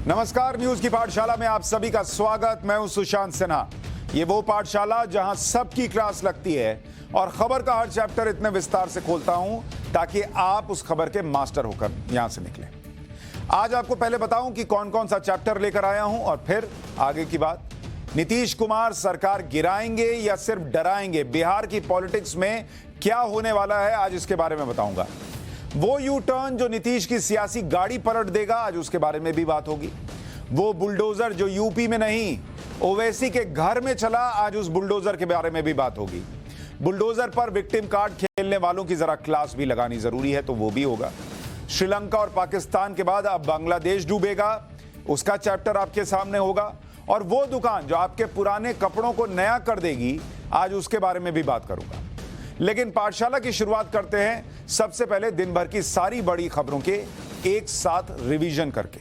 नमस्कार, न्यूज की पाठशाला में आप सभी का स्वागत। मैं हूं सुशांत सिन्हा। ये वो पाठशाला जहां सबकी क्लास लगती है और खबर का हर चैप्टर इतने विस्तार से खोलता हूं ताकि आप उस खबर के मास्टर होकर यहां से निकलें। आज आपको पहले बताऊं कि कौन कौन सा चैप्टर लेकर आया हूं और फिर आगे की बात। नीतीश कुमार सरकार गिराएंगे या सिर्फ डराएंगे, बिहार की पॉलिटिक्स में क्या होने वाला है, आज इसके बारे में बताऊंगा। वो यू टर्न जो नीतीश की सियासी गाड़ी पलट देगा, आज उसके बारे में भी बात होगी। वो बुलडोजर जो यूपी में नहीं ओवैसी के घर में चला, आज उस बुलडोजर के बारे में भी बात होगी। बुलडोजर पर विक्टिम कार्ड खेलने वालों की जरा क्लास भी लगानी जरूरी है, तो वो भी होगा। श्रीलंका और पाकिस्तान के बाद अब बांग्लादेश डूबेगा, उसका चैप्टर आपके सामने होगा। और वो दुकान जो आपके पुराने कपड़ों को नया कर देगी, आज उसके बारे में भी बात करूंगा। लेकिन पाठशाला की शुरुआत करते हैं सबसे पहले दिन भर की सारी बड़ी खबरों के एक साथ रिवीजन करके।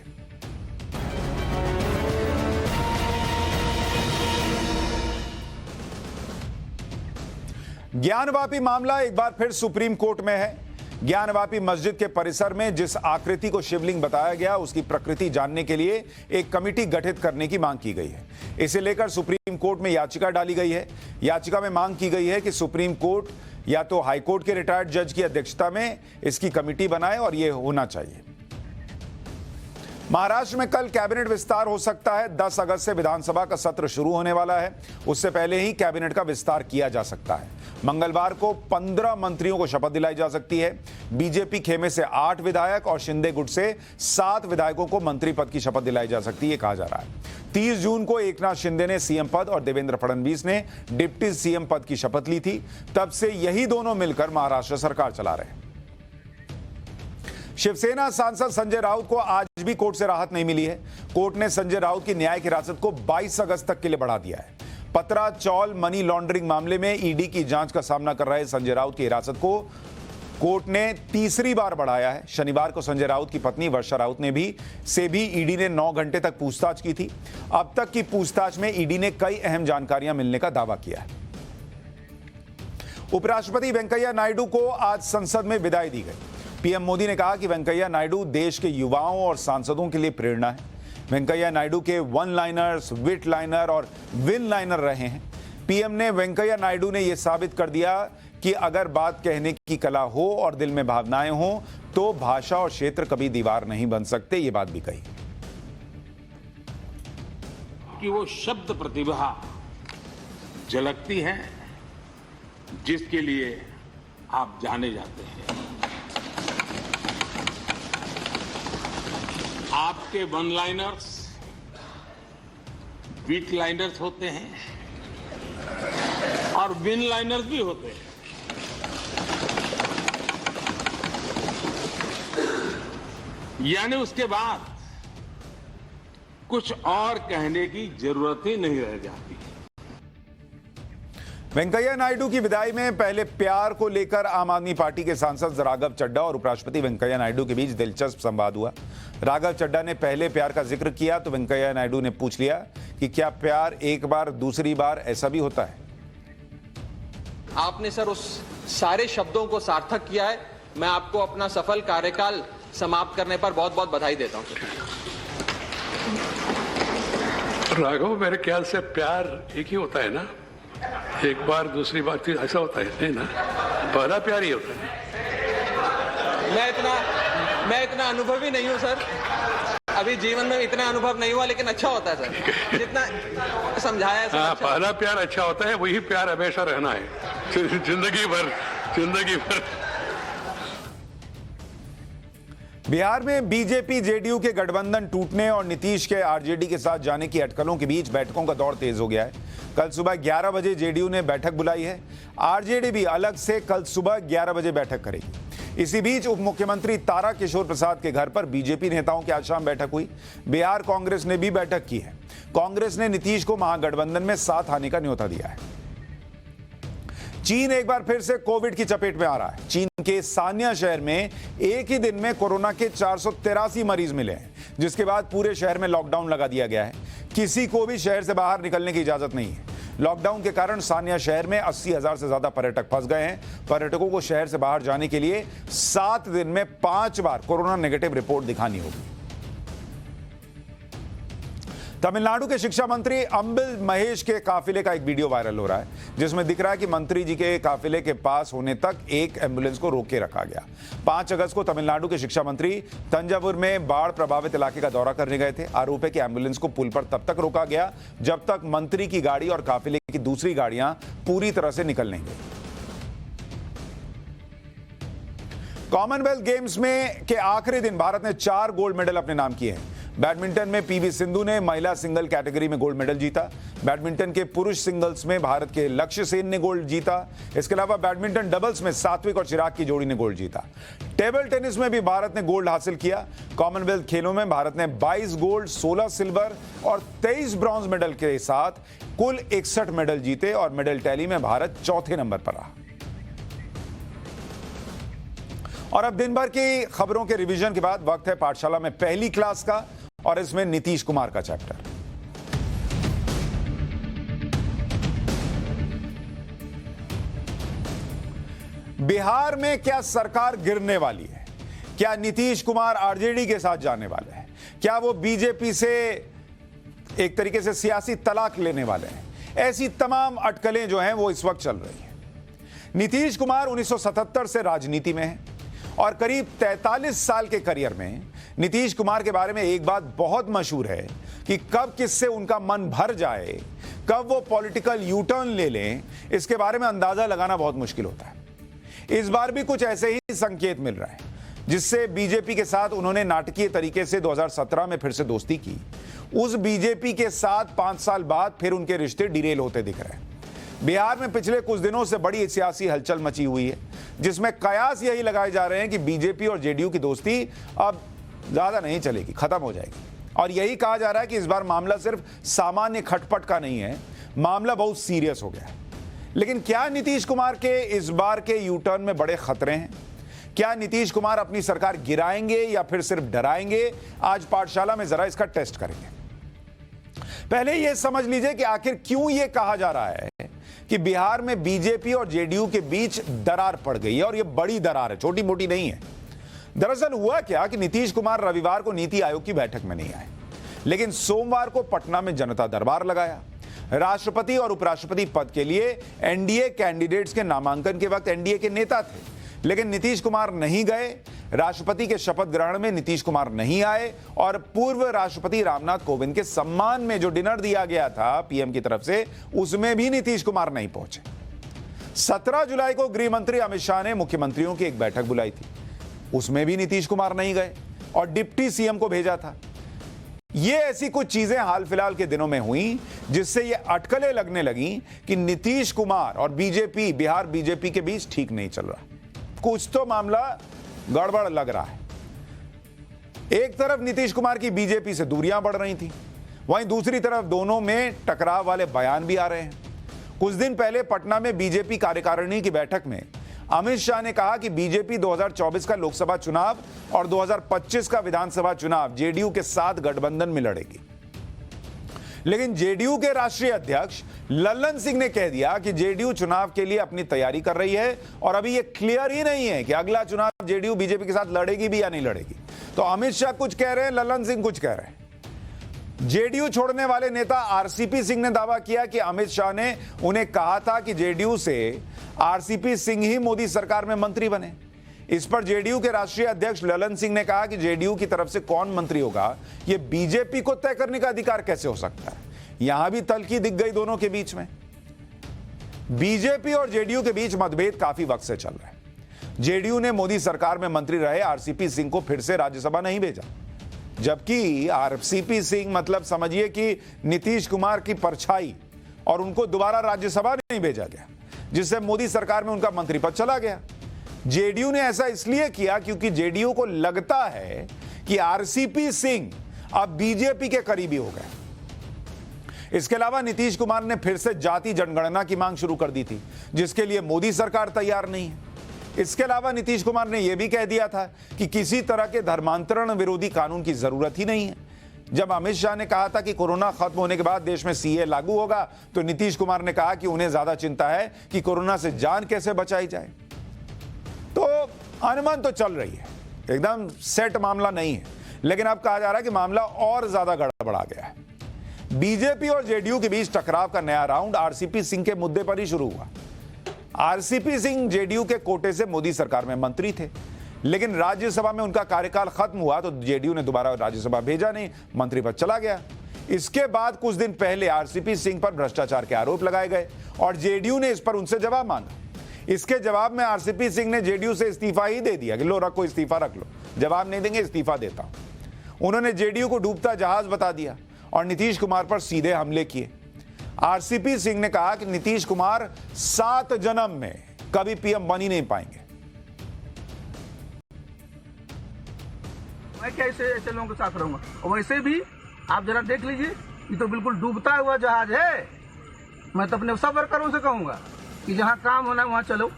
ज्ञानवापी मामला एक बार फिर सुप्रीम कोर्ट में है। ज्ञानवापी मस्जिद के परिसर में जिस आकृति को शिवलिंग बताया गया, उसकी प्रकृति जानने के लिए एक कमेटी गठित करने की मांग की गई है। इसे लेकर सुप्रीम कोर्ट में याचिका डाली गई है। याचिका में मांग की गई है कि सुप्रीम कोर्ट या तो हाईकोर्ट के रिटायर्ड जज की अध्यक्षता में इसकी कमेटी बनाए और यह होना चाहिए। महाराष्ट्र में कल कैबिनेट विस्तार हो सकता है। 10 अगस्त से विधानसभा का सत्र शुरू होने वाला है, उससे पहले ही कैबिनेट का विस्तार किया जा सकता है। मंगलवार को 15 मंत्रियों को शपथ दिलाई जा सकती है। बीजेपी खेमे से 8 विधायक और शिंदे गुट से 7 विधायकों को मंत्री पद की शपथ दिलाई जा सकती है, कहा जा रहा है। 30 जून को एकनाथ शिंदे ने सीएम पद और देवेंद्र फडणवीस ने डिप्टी सीएम पद की शपथ ली थी। तब से यही दोनों मिलकर महाराष्ट्र सरकार चला रहे हैं। शिवसेना सांसद संजय राउत को आज भी कोर्ट से राहत नहीं मिली है। कोर्ट ने संजय राउत की न्यायिक हिरासत को 22 अगस्त तक के लिए बढ़ा दिया है। पतरा चौल मनी लॉन्ड्रिंग मामले में ईडी की जांच का सामना कर रहे संजय राउत की हिरासत को कोर्ट ने तीसरी बार बढ़ाया है। शनिवार को संजय राउत की पत्नी वर्षा राउत ने भी ईडी ने 9 घंटे तक पूछताछ की थी। अब तक की पूछताछ में ईडी ने कई अहम जानकारियां मिलने का दावा किया है। उपराष्ट्रपति वेंकैया नायडू को आज संसद में विदाई दी गई। पीएम मोदी ने कहा कि वेंकैया नायडू देश के युवाओं और सांसदों के लिए प्रेरणा है। वेंकैया नायडू के वन लाइनर्स, विट लाइनर और विन लाइनर रहे हैं। पीएम ने वेंकैया नायडू ने यह साबित कर दिया कि अगर बात कहने की कला हो और दिल में भावनाएं हो तो भाषा और क्षेत्र कभी दीवार नहीं बन सकते, ये बात भी कही। कि वो शब्द प्रतिभा झलकती है जिसके लिए आप जाने जाते हैं। आपके वन लाइनर्स, बीट लाइनर्स होते हैं और विन लाइनर्स भी होते हैं। यानी उसके बाद कुछ और कहने की जरूरत ही नहीं रह जाती। वेंकैया नायडू की विदाई में पहले प्यार को लेकर आम आदमी पार्टी के सांसद राघव चड्ढा और उपराष्ट्रपति वेंकैया नायडू के बीच दिलचस्प संवाद हुआ। राघव चड्ढा ने पहले प्यार का जिक्र किया तो वेंकैया नायडू ने पूछ लिया कि क्या प्यार एक बार दूसरी बार ऐसा भी होता है। आपने सर उस सारे शब्दों को सार्थक किया है। मैं आपको अपना सफल कार्यकाल समाप्त करने पर बहुत बहुत बधाई देता हूं। राघव, मेरे ख्याल से प्यार एक ही होता है ना, एक बार दूसरी बार फिर ऐसा होता है नहीं ना, पहला प्यार ही होता है। मैं इतना अनुभवी नहीं हूं सर, अभी जीवन में इतना अनुभव नहीं हुआ, लेकिन अच्छा होता है सर, जितना समझाया है सर। हाँ, पहला प्यार अच्छा होता है, वही प्यार हमेशा रहना है जिंदगी भर। बिहार में बीजेपी जेडीयू के गठबंधन टूटने और नीतीश के आरजेडी के साथ जाने की अटकलों के बीच बैठकों का दौर तेज हो गया है। कल सुबह 11 बजे जेडीयू ने बैठक बुलाई है। आरजेडी भी अलग से कल सुबह 11 बजे बैठक करेगी। इसी बीच उप मुख्यमंत्री तारा किशोर प्रसाद के घर पर बीजेपी नेताओं की आज शाम बैठक हुई। बिहार कांग्रेस ने भी बैठक की है। कांग्रेस ने नीतीश को महागठबंधन में साथ आने का न्योता दिया है। चीन एक बार फिर से कोविड की चपेट में आ रहा है। चीन के सान्या शहर में एक ही दिन में कोरोना के 483 मरीज मिले हैं, जिसके बाद पूरे शहर में लॉकडाउन लगा दिया गया है। किसी को भी शहर से बाहर निकलने की इजाजत नहीं है। लॉकडाउन के कारण सान्या शहर में 80,000 से ज्यादा पर्यटक फंस गए हैं। पर्यटकों को शहर से बाहर जाने के लिए 7 दिन में 5 बार कोरोना नेगेटिव रिपोर्ट दिखानी होगी। तमिलनाडु के शिक्षा मंत्री अंबिल महेश के काफिले का एक वीडियो वायरल हो रहा है, जिसमें दिख रहा है कि मंत्री जी के काफिले के पास होने तक एक एम्बुलेंस को रोक के रखा गया। 5 अगस्त को तमिलनाडु के शिक्षा मंत्री तंजावुर में बाढ़ प्रभावित इलाके का दौरा करने गए थे। आरोप है कि एम्बुलेंस को पुल पर तब तक रोका गया जब तक मंत्री की गाड़ी और काफिले की दूसरी गाड़ियां पूरी तरह से निकल नहीं गई। कॉमनवेल्थ गेम्स में के आखिरी दिन भारत ने 4 गोल्ड मेडल अपने नाम किए हैं। बैडमिंटन में पीवी सिंधु ने महिला सिंगल कैटेगरी में गोल्ड मेडल जीता। बैडमिंटन के पुरुष सिंगल्स में भारत के लक्ष्य सेन ने गोल्ड जीता। इसके अलावा बैडमिंटन डबल्स में सात्विक और चिराग की जोड़ी ने गोल्ड जीता। टेबल टेनिस में भी भारत ने गोल्ड हासिल किया। कॉमनवेल्थ खेलों में भारत ने 22 गोल्ड, 16 सिल्वर और 23 ब्रॉन्ज मेडल के साथ कुल 61 मेडल जीते और मेडल टैली में भारत चौथे नंबर पर रहा। और अब दिन भर की खबरों के रिवीजन के बाद वक्त है पाठशाला में पहली क्लास का, और इसमें नीतीश कुमार का चैप्टर। बिहार में क्या सरकार गिरने वाली है? क्या नीतीश कुमार आरजेडी के साथ जाने वाले हैं? क्या वो बीजेपी से एक तरीके से सियासी तलाक लेने वाले हैं? ऐसी तमाम अटकलें जो हैं वो इस वक्त चल रही हैं। नीतीश कुमार 1977 से राजनीति में है और करीब 43 साल के करियर में नीतीश कुमार के बारे में एक बात बहुत मशहूर है कि कब किससे उनका मन भर जाए, कब वो पॉलिटिकल यू टर्न ले लें, इसके बारे में अंदाजा लगाना बहुत मुश्किल होता है। इस बार भी कुछ ऐसे ही संकेत मिल रहा है, जिससे बीजेपी के साथ उन्होंने नाटकीय तरीके से 2017 में फिर से दोस्ती की। उस बीजेपी के साथ 5 साल बाद फिर उनके रिश्ते डिरेल होते दिख रहे हैं। बिहार में पिछले कुछ दिनों से बड़ी सियासी हलचल मची हुई है, जिसमें कयास यही लगाए जा रहे हैं कि बीजेपी और जेडीयू की दोस्ती अब ज्यादा नहीं चलेगी, खत्म हो जाएगी। और यही कहा जा रहा है कि इस बार मामला सिर्फ सामान्य खटपट का नहीं है, मामला बहुत सीरियस हो गया है। लेकिन क्या नीतीश कुमार के इस बार के यू टर्न में बड़े खतरे हैं? क्या नीतीश कुमार अपनी सरकार गिराएंगे या फिर सिर्फ डराएंगे? आज पाठशाला में जरा इसका टेस्ट करेंगे। पहले यह समझ लीजिए कि आखिर क्यों यह कहा जा रहा है कि बिहार में बीजेपी और जेडीयू के बीच दरार पड़ गई है, और यह बड़ी दरार है, छोटी मोटी नहीं है। दरअसल हुआ क्या कि नीतीश कुमार रविवार को नीति आयोग की बैठक में नहीं आए, लेकिन सोमवार को पटना में जनता दरबार लगाया। राष्ट्रपति और उपराष्ट्रपति पद के लिए एनडीए कैंडिडेट्स के नामांकन के वक्त एनडीए के नेता थे, लेकिन नीतीश कुमार नहीं गए। राष्ट्रपति के शपथ ग्रहण में नीतीश कुमार नहीं आए, और पूर्व राष्ट्रपति रामनाथ कोविंद के सम्मान में जो डिनर दिया गया था पीएम की तरफ से, उसमें भी नीतीश कुमार नहीं पहुंचे। 17 जुलाई को गृह मंत्री अमित शाह ने मुख्यमंत्रियों की एक बैठक बुलाई थी, उसमें भी नीतीश कुमार नहीं गए और डिप्टी सीएम को भेजा था। ये ऐसी कुछ चीजें हाल फिलहाल के दिनों में हुई, जिससे ये अटकलें लगने लगी कि नीतीश कुमार और बीजेपी, बिहार बीजेपी के बीच ठीक नहीं चल रहा, कुछ तो मामला गड़बड़ लग रहा है। एक तरफ नीतीश कुमार की बीजेपी से दूरियां बढ़ रही थी, वहीं दूसरी तरफ दोनों में टकराव वाले बयान भी आ रहे हैं। कुछ दिन पहले पटना में बीजेपी कार्यकारिणी की बैठक में अमित शाह ने कहा कि बीजेपी 2024 का लोकसभा चुनाव और 2025 का विधानसभा चुनाव जेडीयू के साथ गठबंधन में लड़ेगी। लेकिन जेडीयू के राष्ट्रीय अध्यक्ष लल्लन सिंह ने कह दिया कि जेडीयू चुनाव के लिए अपनी तैयारी कर रही है, और अभी यह क्लियर ही नहीं है कि अगला चुनाव जेडीयू बीजेपी के साथ लड़ेगी भी या नहीं लड़ेगी। तो अमित शाह कुछ कह रहे हैं, लल्लन सिंह कुछ कह रहे हैं। जेडीयू छोड़ने वाले नेता आरसीपी सिंह ने दावा किया कि अमित शाह ने उन्हें कहा था कि जेडीयू से आरसीपी सिंह ही मोदी सरकार में मंत्री बने। इस पर जेडीयू के राष्ट्रीय अध्यक्ष ललन सिंह ने कहा कि जेडीयू की तरफ से कौन मंत्री होगा, यह बीजेपी को तय करने का अधिकार कैसे हो सकता है। यहां भी तल्खी दिख गई दोनों के बीच में। बीजेपी और जेडीयू के बीच मतभेद काफी वक्त से चल रहा है। जेडीयू ने मोदी सरकार में मंत्री रहे आरसीपी सिंह को फिर से राज्यसभा नहीं भेजा, जबकि आरसीपी सिंह मतलब समझिए कि नीतीश कुमार की परछाई, और उनको दोबारा राज्यसभा नहीं भेजा गया, जिससे मोदी सरकार में उनका मंत्री पद चला गया। जेडीयू ने ऐसा इसलिए किया क्योंकि जेडीयू को लगता है कि आरसीपी सिंह अब बीजेपी के करीबी हो गए। इसके अलावा नीतीश कुमार ने फिर से जाति जनगणना की मांग शुरू कर दी थी, जिसके लिए मोदी सरकार तैयार नहीं है। इसके अलावा नीतीश कुमार ने यह भी कह दिया था कि किसी तरह के धर्मांतरण विरोधी कानून की जरूरत ही नहीं है। जब अमित शाह ने कहा था कि कोरोना खत्म होने के बाद देश में सीए लागू होगा, तो नीतीश कुमार ने कहा कि उन्हें ज्यादा चिंता है कि कोरोना से जान कैसे बचाई जाए। तो अनुमान तो चल रही है, एकदम सेट मामला नहीं है, लेकिन अब कहा जा रहा है कि मामला और ज्यादा गड़बड़ा गया है। बीजेपी और जेडीयू के बीच टकराव का नया राउंड आरसीपी सिंह के मुद्दे पर ही शुरू हुआ। आरसीपी सिंह जेडीयू के कोटे से मोदी सरकार में मंत्री थे, लेकिन राज्यसभा में उनका कार्यकाल खत्म हुआ तो जेडीयू ने दोबारा राज्यसभा भेजा नहीं, मंत्री पद चला गया। इसके बाद कुछ दिन पहले आरसीपी सिंह पर भ्रष्टाचार के आरोप लगाए गए और जेडीयू ने इस पर उनसे जवाब मांगा। इसके जवाब में आरसीपी सिंह ने जेडीयू से इस्तीफा ही दे दिया कि लो रखो, इस्तीफा रख लो, जवाब नहीं देंगे, इस्तीफा देता हूं। उन्होंने जेडीयू को डूबता जहाज बता दिया और नीतीश कुमार पर सीधे हमले किए। आरसीपी सिंह ने कहा कि नीतीश कुमार 7 जन्म में कभी पीएम बन ही नहीं पाएंगे। मैं कैसे ऐसे लोगों के साथ रहूंगा? और वैसे भी आप जरा देख लीजिए, ये तो बिल्कुल डूबता हुआ जहाज है। मैं तो अपने सब वर्करों से कहूंगा कि जहां काम होना है वहां चलो,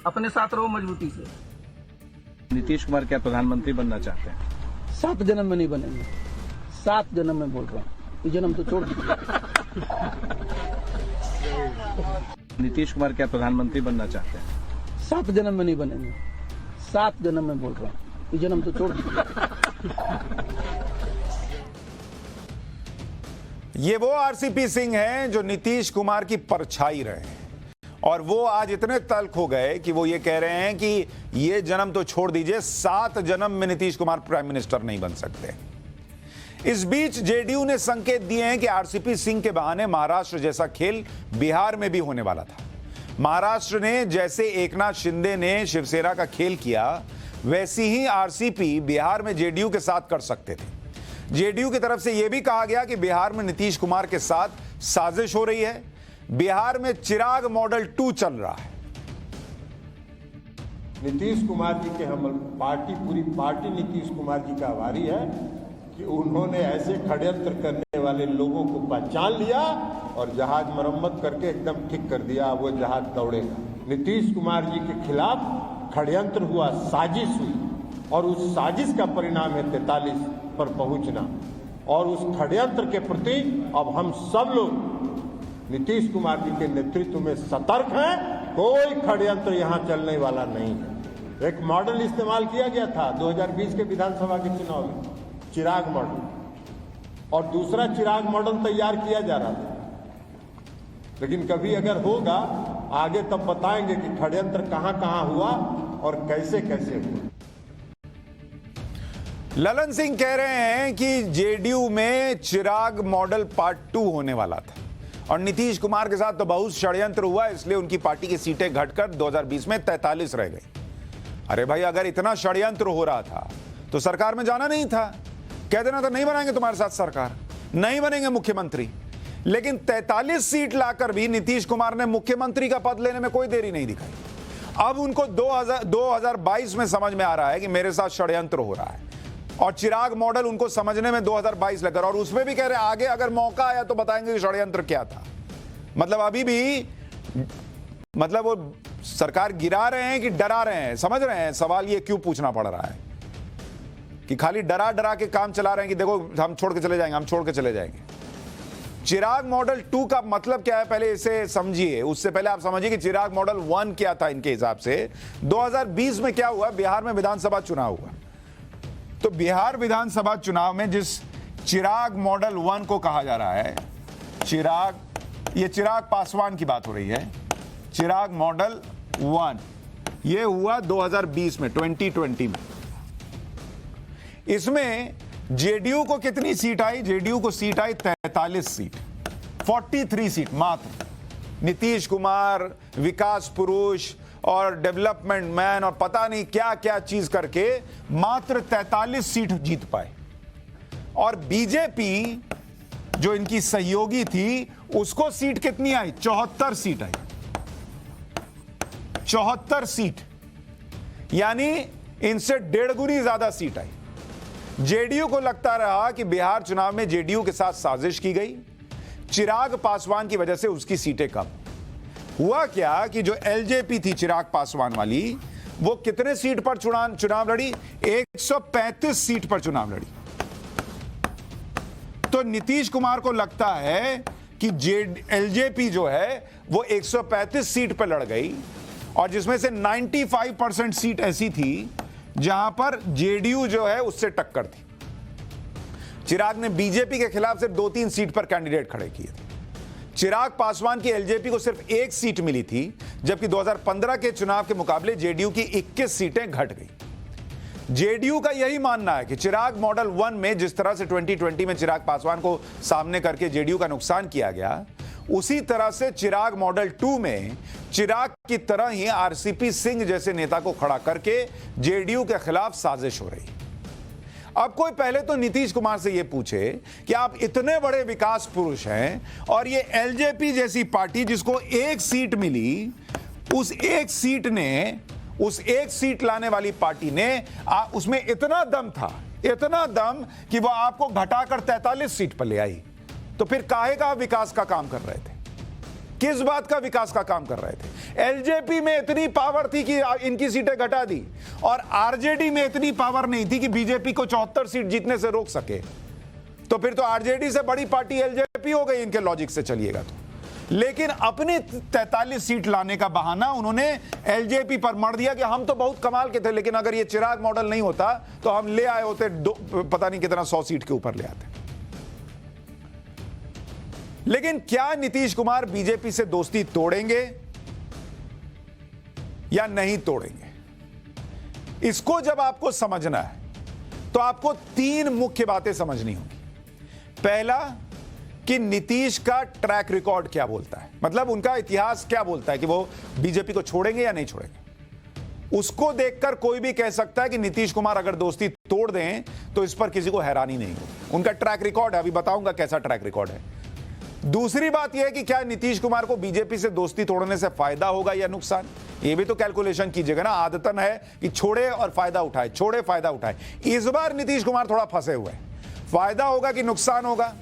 अपने साथ रहो मजबूती से। नीतीश कुमार क्या प्रधानमंत्री बनना चाहते हैं? 7 जन्म में नहीं बनेंगे, 7 जन्म में बोल रहा हूँ, ये जन्म तो छोड़ दीजिए। नीतीश कुमार क्या प्रधानमंत्री बनना चाहते हैं? 7 जन्म में नहीं बनेंगे, 7 जन्म में बोल रहा हूँ, ये जन्म तो छोड़ दीजिए। ये वो आरसीपी सिंह हैं जो नीतीश कुमार की परछाई रहे हैं और वो आज इतने तल्ख हो गए कि वो ये कह रहे हैं कि ये जन्म तो छोड़ दीजिए, 7 जन्म में नीतीश कुमार प्राइम मिनिस्टर नहीं बन सकते। इस बीच जेडीयू ने संकेत दिए हैं कि आरसीपी सिंह के बहाने महाराष्ट्र जैसा खेल बिहार में भी होने वाला था। महाराष्ट्र ने जैसे एकनाथ शिंदे ने शिवसेना का खेल किया, वैसी ही आरसीपी बिहार में जेडीयू के साथ कर सकते थे। जेडीयू की तरफ से यह भी कहा गया कि बिहार में नीतीश कुमार के साथ साजिश हो रही है। बिहार में चिराग मॉडल 2 चल रहा है। नीतीश कुमार जी के हम पूरी पार्टी नीतीश कुमार जी का आभारी है कि उन्होंने ऐसे षड्यंत्र करने वाले लोगों को पहचान लिया और जहाज मरम्मत करके एकदम ठीक कर दिया। वो जहाज दौड़ेगा। नीतीश कुमार जी के खिलाफ षड्यंत्र हुआ, साजिश हुई और उस साजिश का परिणाम है 43 पर पहुंचना। और उस षड्यंत्र के प्रति अब हम सब लोग नीतीश कुमार जी के नेतृत्व में सतर्क हैं। कोई षड्यंत्र यहां चलने वाला नहीं है। एक मॉडल इस्तेमाल किया गया था 2020 के विधानसभा के चुनाव में, चिराग मॉडल, और दूसरा चिराग मॉडल तैयार किया जा रहा था। लेकिन कभी अगर होगा आगे तब बताएंगे कि षड्यंत्र कहां हुआ और कैसे कैसे हुआ। ललन सिंह कह रहे हैं कि जेडीयू में चिराग मॉडल पार्ट 2 होने वाला था और नीतीश कुमार के साथ तो बहुत षड्यंत्र हुआ, इसलिए उनकी पार्टी की सीटें घटकर 2020 में 43 रह गई। अरे भाई, अगर इतना षड्यंत्र हो रहा था तो सरकार में जाना नहीं था, कह देना था नहीं बनाएंगे तुम्हारे साथ सरकार, नहीं बनेंगे मुख्यमंत्री। लेकिन 43 सीट लाकर भी नीतीश कुमार ने मुख्यमंत्री का पद लेने में कोई देरी नहीं दिखाई। अब उनको 2022 में समझ में आ रहा है कि मेरे साथ षड्यंत्र हो रहा है और चिराग मॉडल उनको समझने में 2022 लगकर, और उसमें भी कह रहे हैं आगे अगर मौका आया तो बताएंगे कि षड्यंत्र क्या था। मतलब अभी भी वो सरकार गिरा रहे हैं कि डरा रहे हैं, समझ रहे हैं सवाल ये क्यों पूछना पड़ रहा है कि खाली डरा के काम चला रहे हैं कि देखो हम छोड़ के चले जाएंगे, हम छोड़ के चले जाएंगे। चिराग मॉडल 2 का मतलब क्या है पहले इसे समझिए। उससे पहले आप समझिए कि चिराग मॉडल 1 क्या था इनके हिसाब से। 2020 में क्या हुआ, बिहार में विधानसभा चुनाव हुआ। तो बिहार विधानसभा चुनाव में जिस चिराग मॉडल 1 को कहा जा रहा है, ये चिराग पासवान की बात हो रही है, चिराग मॉडल 1, ये हुआ 2020 में, 2020 में। इसमें जेडीयू को कितनी सीट आई? जेडीयू को सीट आई 43 सीट, 43 सीट मात्र। नीतीश कुमार विकास पुरुष और डेवलपमेंट मैन और पता नहीं क्या क्या चीज करके मात्र 43 सीट जीत पाए। और बीजेपी जो इनकी सहयोगी थी उसको सीट कितनी आई? 74 सीट आई, 74 सीट, यानी इनसे 1.5 गुनी ज्यादा सीट आई। जेडीयू को लगता रहा कि बिहार चुनाव में जेडीयू के साथ साजिश की गई, चिराग पासवान की वजह से उसकी सीटें कम। हुआ क्या कि जो एलजेपी थी चिराग पासवान वाली, वो कितने सीट पर चुनाव लड़ी? 135 सीट पर चुनाव लड़ी। तो नीतीश कुमार को लगता है कि एलजेपी जो है वो 135 सीट पर लड़ गई और जिसमें से 95% सीट ऐसी थी जहां पर जेडीयू जो है उससे टक्कर थी। चिराग ने बीजेपी के खिलाफ सिर्फ 2-3 सीट पर कैंडिडेट खड़े किए थे। चिराग पासवान की एलजेपी को सिर्फ 1 सीट मिली थी, जबकि 2015 के चुनाव के मुकाबले जेडीयू की 21 सीटें घट गई। जेडीयू का यही मानना है कि चिराग मॉडल 1 में जिस तरह से 2020 में चिराग पासवान को सामने करके जेडीयू का नुकसान किया गया, उसी तरह से चिराग मॉडल 2 में चिराग की तरह ही आरसीपी सिंह जैसे नेता को खड़ा करके जेडीयू के खिलाफ साजिश हो रही। अब कोई पहले तो नीतीश कुमार से यह पूछे कि आप इतने बड़े विकास पुरुष हैं और ये एलजेपी जैसी पार्टी जिसको 1 सीट मिली, उस एक सीट लाने वाली पार्टी ने उसमें इतना दम था, इतना दम कि वो आपको घटाकर 43 सीट पर ले आई। तो फिर काहे का विकास का काम कर रहे थे? किस बात का विकास का काम कर रहे थे? एलजेपी में इतनी पावर थी कि इनकी सीटें घटा दी, और आरजेडी में इतनी पावर नहीं थी कि बीजेपी को 74 सीट जीतने से रोक सके। तो फिर तो आरजेडी से बड़ी पार्टी एलजेपी हो गई इनके लॉजिक से चलिएगा तो। लेकिन अपने 43 सीट लाने का बहाना उन्होंने एलजेपी पर मर दिया कि हम तो बहुत कमाल के थे, लेकिन अगर ये चिराग मॉडल नहीं होता तो हम ले आए होते पता नहीं कितना 100 सीट के ऊपर ले आते। लेकिन क्या नीतीश कुमार बीजेपी से दोस्ती तोड़ेंगे या नहीं तोड़ेंगे? इसको जब आपको समझना है तो आपको 3 मुख्य बातें समझनी होगी। पहला, कि नीतीश का ट्रैक रिकॉर्ड क्या बोलता है, मतलब उनका इतिहास क्या बोलता है कि वो बीजेपी को छोड़ेंगे या नहीं छोड़ेंगे। उसको देखकर कोई भी कह सकता है कि नीतीश कुमार अगर दोस्ती तोड़ दें तो इस पर किसी को हैरानी नहीं होगी। उनका ट्रैक रिकॉर्ड है, अभी बताऊंगा कैसा ट्रैक रिकॉर्ड है। दूसरी बात यह है कि क्या नीतीश कुमार को बीजेपी से दोस्ती तोड़ने से फायदा होगा या नुकसान, यह भी तो कैलकुलेशन कीजिएगा ना। आदतन है कि छोड़े और फायदा उठाए, छोड़े फायदा उठाए। इस बार नीतीश कुमार थोड़ा फंसे हुए हैं। फायदा होगा कि नुकसान होगा?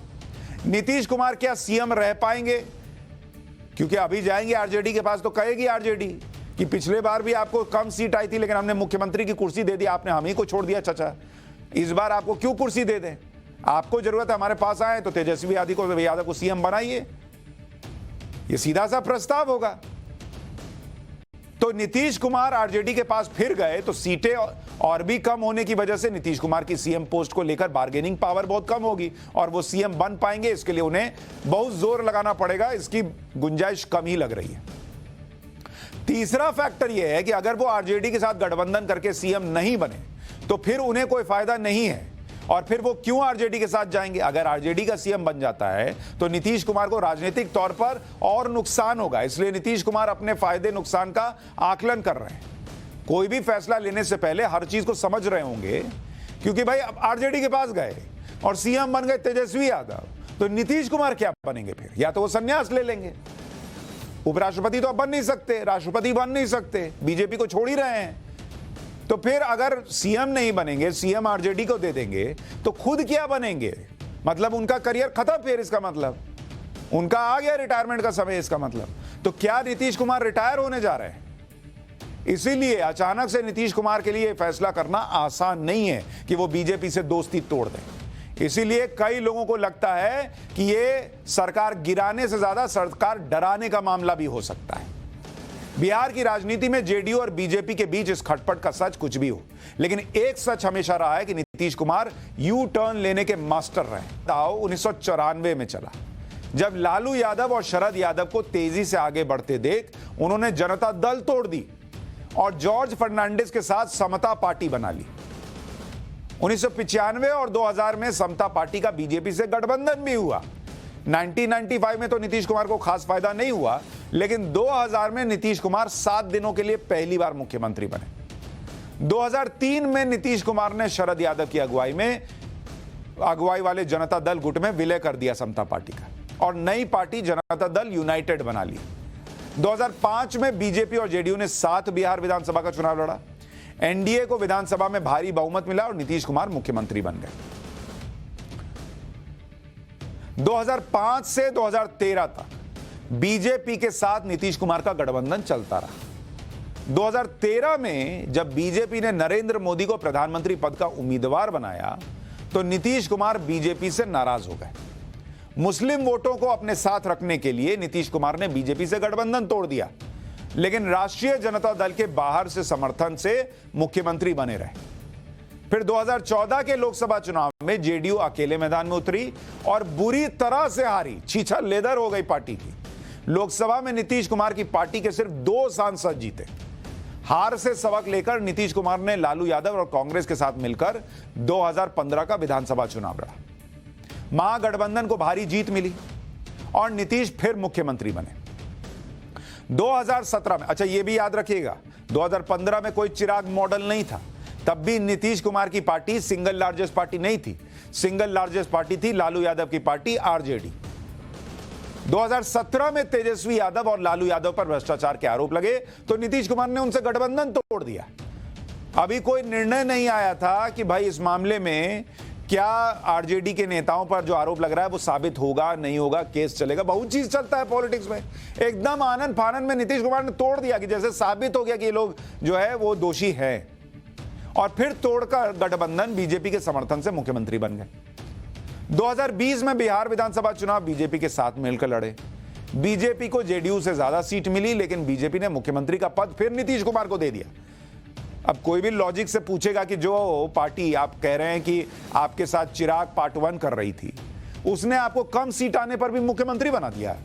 नीतीश कुमार क्या सीएम रह पाएंगे? क्योंकि अभी जाएंगे आरजेडी के पास तो कहेगी आरजेडी कि पिछले बार भी आपको कम सीट आई थी लेकिन हमने मुख्यमंत्री की कुर्सी दे दी, आपने हम ही को छोड़ दिया चाचा, इस बार आपको क्यों कुर्सी दे दें? आपको जरूरत है, हमारे पास आए तो तेजस्वी यादव को सीएम बनाइए। यह सीधा सा प्रस्ताव होगा। तो नीतीश कुमार आरजेडी के पास फिर गए तो सीटें और भी कम होने की वजह से नीतीश कुमार की सीएम पोस्ट को लेकर बार्गेनिंग पावर बहुत कम होगी और वो सीएम बन पाएंगे, इसके लिए उन्हें बहुत जोर लगाना पड़ेगा। इसकी गुंजाइश कम ही लग रही है। तीसरा फैक्टर यह है कि अगर वो आरजेडी के साथ गठबंधन करके सीएम नहीं बने तो फिर उन्हें कोई फायदा नहीं है, और फिर वो क्यों आरजेडी के साथ जाएंगे? अगर आरजेडी का सीएम बन जाता है तो नीतीश कुमार को राजनीतिक तौर पर और नुकसान होगा। इसलिए नीतीश कुमार अपने फायदे नुकसान का आकलन कर रहे हैं। कोई भी फैसला लेने से पहले हर चीज को समझ रहे होंगे, क्योंकि भाई अब आरजेडी के पास गए और सीएम बन गए तेजस्वी यादव, तो नीतीश कुमार क्या बनेंगे फिर? या तो वो संन्यास ले लेंगे, उपराष्ट्रपति तो अब बन नहीं सकते, राष्ट्रपति बन नहीं सकते, बीजेपी को छोड़ ही रहे हैं। तो फिर अगर सीएम नहीं बनेंगे, सीएम आरजेडी को दे देंगे, तो खुद क्या बनेंगे? मतलब उनका करियर खत्म। फिर इसका मतलब उनका आ गया रिटायरमेंट का समय। इसका मतलब तो क्या नीतीश कुमार रिटायर होने जा रहे हैं? इसीलिए अचानक से नीतीश कुमार के लिए फैसला करना आसान नहीं है कि वो बीजेपी से दोस्ती तोड़ दें। इसीलिए कई लोगों को लगता है कि ये सरकार गिराने से ज्यादा सरकार डराने का मामला भी हो सकता है। बिहार की राजनीति में जेडीयू और बीजेपी के बीच इस खटपट का सच कुछ भी हो, लेकिन एक सच हमेशा रहा है कि नीतीश कुमार यू टर्न लेने के मास्टर रहे। दाव 1994 में चला, जब लालू यादव और शरद यादव को तेजी से आगे बढ़ते देख उन्होंने जनता दल तोड़ दी और जॉर्ज फर्नांडिस के साथ समता पार्टी बना ली। 1995 और 2000 में समता पार्टी का बीजेपी से गठबंधन भी हुआ। 1995 में तो नीतीश कुमार को खास फायदा नहीं हुआ, लेकिन 2000 में नीतीश कुमार 7 दिनों के लिए पहली बार मुख्यमंत्री बने। 2003 में नीतीश कुमार ने शरद यादव की अगुवाई वाले जनता दल गुट में विलय कर दिया समता पार्टी का और नई पार्टी जनता दल यूनाइटेड बना ली। 2005 में बीजेपी और जेडीयू ने 7 बिहार विधानसभा का चुनाव लड़ा। एनडीए को विधानसभा में भारी बहुमत मिला और नीतीश कुमार मुख्यमंत्री बन गए। 2005 से 2013 तक बीजेपी के साथ नीतीश कुमार का गठबंधन चलता रहा। 2013 में जब बीजेपी ने नरेंद्र मोदी को प्रधानमंत्री पद का उम्मीदवार बनाया तो नीतीश कुमार बीजेपी से नाराज हो गए। मुस्लिम वोटों को अपने साथ रखने के लिए नीतीश कुमार ने बीजेपी से गठबंधन तोड़ दिया, लेकिन राष्ट्रीय जनता दल के बाहर से समर्थन से मुख्यमंत्री बने रहे। फिर 2014 के लोकसभा चुनाव में जेडीयू अकेले मैदान में उतरी और बुरी तरह से हारी, छीछा लेदर हो गई पार्टी की। लोकसभा में नीतीश कुमार की पार्टी के सिर्फ 2 सांसद जीते। हार से सबक लेकर नीतीश कुमार ने लालू यादव और कांग्रेस के साथ मिलकर 2015 का विधानसभा चुनाव लड़ा। महागठबंधन को भारी जीत मिली और नीतीश फिर मुख्यमंत्री बने। 2017 में, अच्छा यह भी याद रखिएगा, 2015 में कोई चिराग मॉडल नहीं था। तब भी नीतीश कुमार की पार्टी सिंगल लार्जेस्ट पार्टी नहीं थी। सिंगल लार्जेस्ट पार्टी थी लालू यादव की पार्टी आरजेडी। 2017 में तेजस्वी यादव और लालू यादव पर भ्रष्टाचार के आरोप लगे तो नीतीश कुमार ने उनसे गठबंधन तोड़ दिया। अभी कोई निर्णय नहीं आया था कि भाई इस मामले में क्या आरजेडी के नेताओं पर जो आरोप लग रहा है वो साबित होगा नहीं होगा, केस चलेगा, बहुत चीज चलता है पॉलिटिक्स में। एकदम आनंद फानंद में नीतीश कुमार ने तोड़ दिया कि जैसे साबित हो गया कि ये लोग जो है वो दोषी हैं, और फिर तोड़कर गठबंधन बीजेपी के समर्थन से मुख्यमंत्री बन गए। 2020 में बिहार विधानसभा चुनाव बीजेपी के साथ मिलकर लड़े। बीजेपी को जेडीयू से ज्यादा सीट मिली, लेकिन बीजेपी ने मुख्यमंत्री का पद फिर नीतीश कुमार को दे दिया। अब कोई भी लॉजिक से पूछेगा कि जो पार्टी आप कह रहे हैं कि आपके साथ चिराग पार्ट 1 कर रही थी, उसने आपको कम सीट आने पर भी मुख्यमंत्री बना दिया।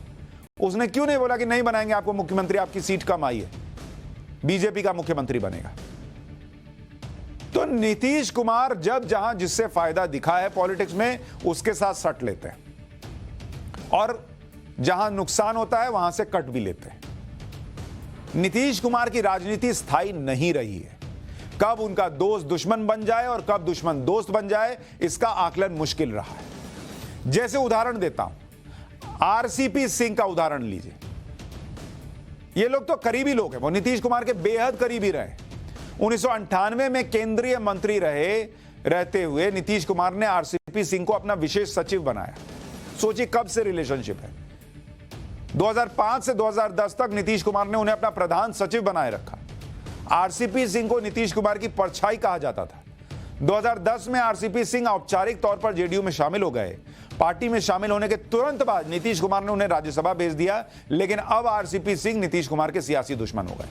उसने क्यों नहीं बोला कि नहीं बनाएंगे आपको मुख्यमंत्री, आपकी सीट कम आई है, बीजेपी का मुख्यमंत्री बनेगा। तो नीतीश कुमार जब जहां जिससे फायदा दिखा है पॉलिटिक्स में, उसके साथ सट लेते हैं, और जहां नुकसान होता है वहां से कट भी लेते हैं। नीतीश कुमार की राजनीति स्थायी नहीं रही है। कब उनका दोस्त दुश्मन बन जाए और कब दुश्मन दोस्त बन जाए, इसका आकलन मुश्किल रहा है। जैसे उदाहरण देता हूं, आरसीपी सिंह का उदाहरण लीजिए। ये लोग तो करीबी लोग हैं, वो नीतीश कुमार के बेहद करीबी रहे। 1998 में केंद्रीय मंत्री रहते हुए नीतीश कुमार ने आरसीपी सिंह को अपना विशेष सचिव बनाया। सोचिए कब से रिलेशनशिप है। 2005 से 2010 तक नीतीश कुमार ने उन्हें अपना प्रधान सचिव बनाए रखा। आरसीपी सिंह को नीतीश कुमार की परछाई कहा जाता था। 2010 में आरसीपी सिंह औपचारिक तौर पर जेडीयू में शामिल हो गए। पार्टी में शामिल होने के तुरंत बाद नीतीश कुमार ने उन्हें राज्यसभा भेज दिया, लेकिन अब आरसीपी सिंह नीतीश कुमार के सियासी दुश्मन हो गए।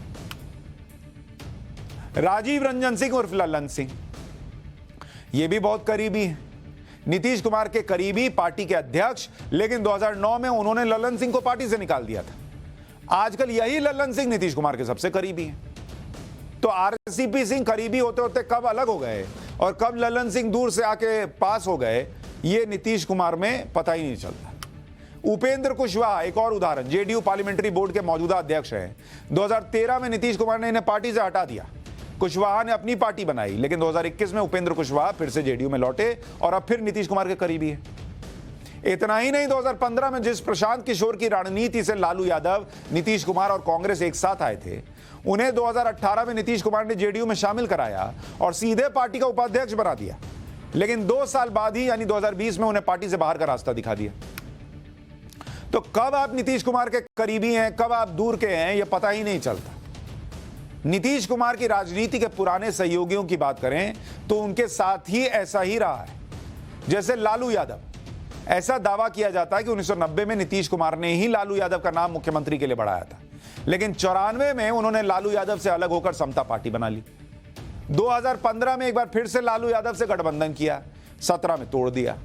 राजीव रंजन सिंह उर्फ ललन सिंह, ये भी बहुत करीबी है, नीतीश कुमार के करीबी, पार्टी के अध्यक्ष, लेकिन 2009 में उन्होंने ललन सिंह को पार्टी से निकाल दिया था। आजकल यही ललन सिंह नीतीश कुमार के सबसे करीबी हैं। तो आरसीपी सिंह करीबी होते होते कब अलग हो गए और कब ललन सिंह दूर से आके पास हो गए, ये नीतीश कुमार में पता ही नहीं चलता। उपेंद्र कुशवाहा एक और उदाहरण, जेडीयू पार्लियामेंट्री बोर्ड के मौजूदा अध्यक्ष हैं। 2013 में नीतीश कुमार ने इन्हें पार्टी से हटा दिया। कुशवाहा ने अपनी पार्टी बनाई, लेकिन 2021 में उपेंद्र कुशवाहा फिर से जेडीयू में लौटे और अब फिर नीतीश कुमार के करीबी है। इतना ही नहीं, 2015 में जिस प्रशांत किशोर की रणनीति से लालू यादव, नीतीश कुमार और कांग्रेस एक साथ आए थे, उन्हें 2018 में नीतीश कुमार ने जेडीयू में शामिल कराया और सीधे पार्टी का उपाध्यक्ष बना दिया, लेकिन 2 साल बाद ही यानी 2020 में उन्हें पार्टी से बाहर का रास्ता दिखा दिया। तो कब आप नीतीश कुमार के करीबी हैं, कब आप दूर के हैं, यह पता ही नहीं चलता। नीतीश कुमार की राजनीति के पुराने सहयोगियों की बात करें तो उनके साथ ही ऐसा ही रहा है। जैसे लालू यादव, ऐसा दावा किया जाता है कि 1990 में नीतीश कुमार ने ही लालू यादव का नाम मुख्यमंत्री के लिए बढ़ाया था, लेकिन 94 में उन्होंने लालू यादव से अलग होकर समता पार्टी बना ली। 2015 में एक बार फिर से लालू यादव से गठबंधन किया, 17 में तोड़ दिया।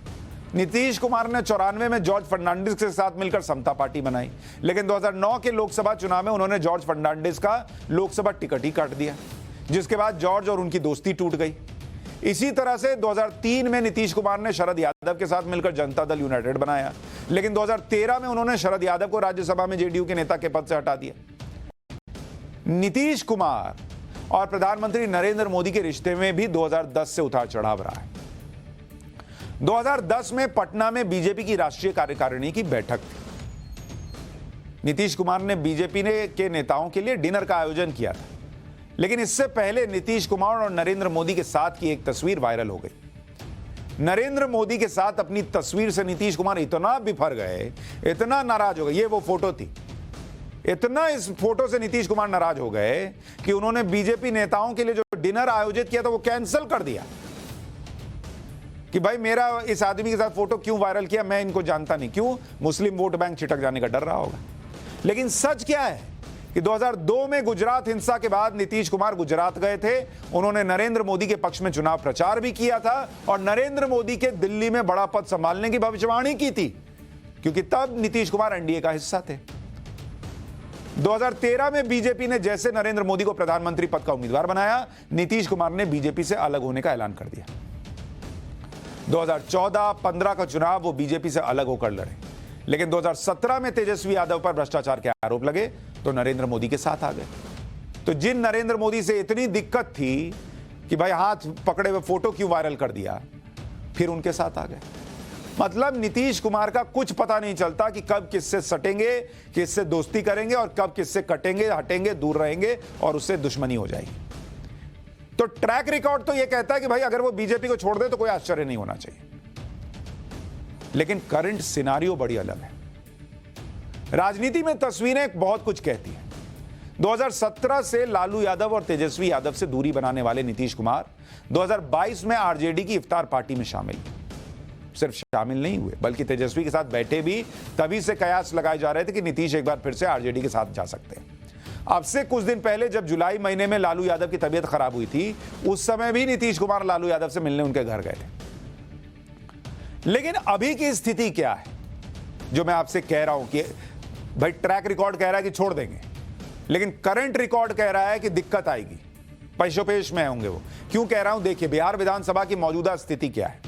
नीतीश कुमार ने 94 में जॉर्ज फर्नांडिस के साथ मिलकर समता पार्टी बनाई, लेकिन 2009 के लोकसभा चुनाव में उन्होंने जॉर्ज फर्नांडिस का लोकसभा टिकट ही काट दिया, जिसके बाद जॉर्ज और उनकी दोस्ती टूट गई। इसी तरह से 2003 में नीतीश कुमार ने शरद यादव के साथ मिलकर जनता दल यूनाइटेड बनाया, लेकिन 2013 में उन्होंने शरद यादव को राज्यसभा में जेडीयू के नेता के पद से हटा दिया। नीतीश कुमार और प्रधानमंत्री नरेंद्र मोदी के रिश्ते में भी 2010 से उतार चढ़ाव रहा है। 2010 में पटना में बीजेपी की राष्ट्रीय कार्यकारिणी की बैठक थी। नीतीश कुमार ने बीजेपी के नेताओं के लिए डिनर का आयोजन किया था, लेकिन इससे पहले नीतीश कुमार और नरेंद्र मोदी के साथ की एक तस्वीर वायरल हो गई। नरेंद्र मोदी के साथ अपनी तस्वीर से नीतीश कुमार इतना बिफर गए, इतना नाराज हो गए, ये वो फोटो थी, इतना इस फोटो से नीतीश कुमार नाराज हो गए कि उन्होंने बीजेपी नेताओं के लिए जो डिनर आयोजित किया था वो कैंसिल कर दिया कि भाई मेरा इस आदमी के साथ फोटो क्यों वायरल किया, मैं इनको जानता नहीं, क्यों, मुस्लिम वोट बैंक छिटक जाने का डर रहा होगा। लेकिन सच क्या है कि 2002 में गुजरात हिंसा के बाद नीतीश कुमार गुजरात गए थे। उन्होंने नरेंद्र मोदी के पक्ष में चुनाव प्रचार भी किया था और नरेंद्र मोदी के दिल्ली में बड़ा पद संभालने की भविष्यवाणी की थी, क्योंकि तब नीतीश कुमार एनडीए का हिस्सा थे। 2013 में बीजेपी ने जैसे नरेंद्र मोदी को प्रधानमंत्री पद का उम्मीदवार बनाया, नीतीश कुमार ने बीजेपी से अलग होने का ऐलान कर दिया। 2014-15 का चुनाव वो बीजेपी से अलग होकर लड़े, लेकिन 2017 में तेजस्वी यादव पर भ्रष्टाचार के आरोप लगे तो नरेंद्र मोदी के साथ आ गए। तो जिन नरेंद्र मोदी से इतनी दिक्कत थी कि भाई हाथ पकड़े हुए फोटो क्यों वायरल कर दिया, फिर उनके साथ आ गए। मतलब नीतीश कुमार का कुछ पता नहीं चलता कि कब किससे सटेंगे, किससे दोस्ती करेंगे और कब किससे कटेंगे, हटेंगे, दूर रहेंगे और उससे दुश्मनी हो जाएगी। तो ट्रैक रिकॉर्ड तो यह कहता है कि भाई अगर वो बीजेपी को छोड़ दे तो कोई आश्चर्य नहीं होना चाहिए, लेकिन करंट सिनारियो बड़ी अलग है। राजनीति में तस्वीरें बहुत कुछ कहती हैं। 2017 से लालू यादव और तेजस्वी यादव से दूरी बनाने वाले नीतीश कुमार 2022 में आरजेडी की इफ्तार पार्टी में शामिल, सिर्फ शामिल नहीं हुए बल्कि तेजस्वी के साथ बैठे भी। तभी से कयास लगाए जा रहे थे कि नीतीश एक बार फिर से आरजेडी के साथ जा सकते हैं। अब से कुछ दिन पहले जब जुलाई महीने में लालू यादव की तबीयत खराब हुई थी, उस समय भी नीतीश कुमार लालू यादव से मिलने उनके घर गए थे। लेकिन अभी की स्थिति क्या है जो मैं आपसे कह रहा हूं कि भाई ट्रैक रिकॉर्ड कह रहा है कि छोड़ देंगे, लेकिन करंट रिकॉर्ड कह रहा है कि दिक्कत आएगी, पेशोपेश में होंगे वो। क्यों कह रहा हूं? देखिए, बिहार विधानसभा की मौजूदा स्थिति क्या है।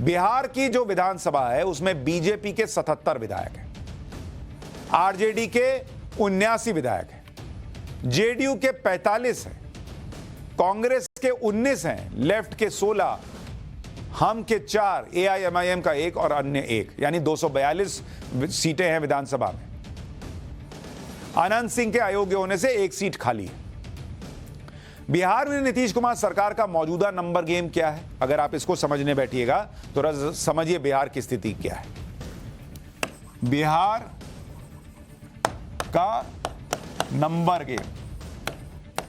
बिहार की जो विधानसभा है उसमें बीजेपी के 77 विधायक हैं, आरजेडी के 79 विधायक हैं, जेडीयू के 45 हैं, कांग्रेस के 19 हैं, लेफ्ट के 16, हम के 4, एआईएमआईएम का 1 और अन्य 1, यानी 242 सीटें हैं विधानसभा में। अनंत सिंह के अयोग्य होने से 1 सीट खाली है। बिहार में नीतीश कुमार सरकार का मौजूदा नंबर गेम क्या है? अगर आप इसको समझने बैठिएगा तो समझिए बिहार की स्थिति क्या है। बिहार का नंबर गेम,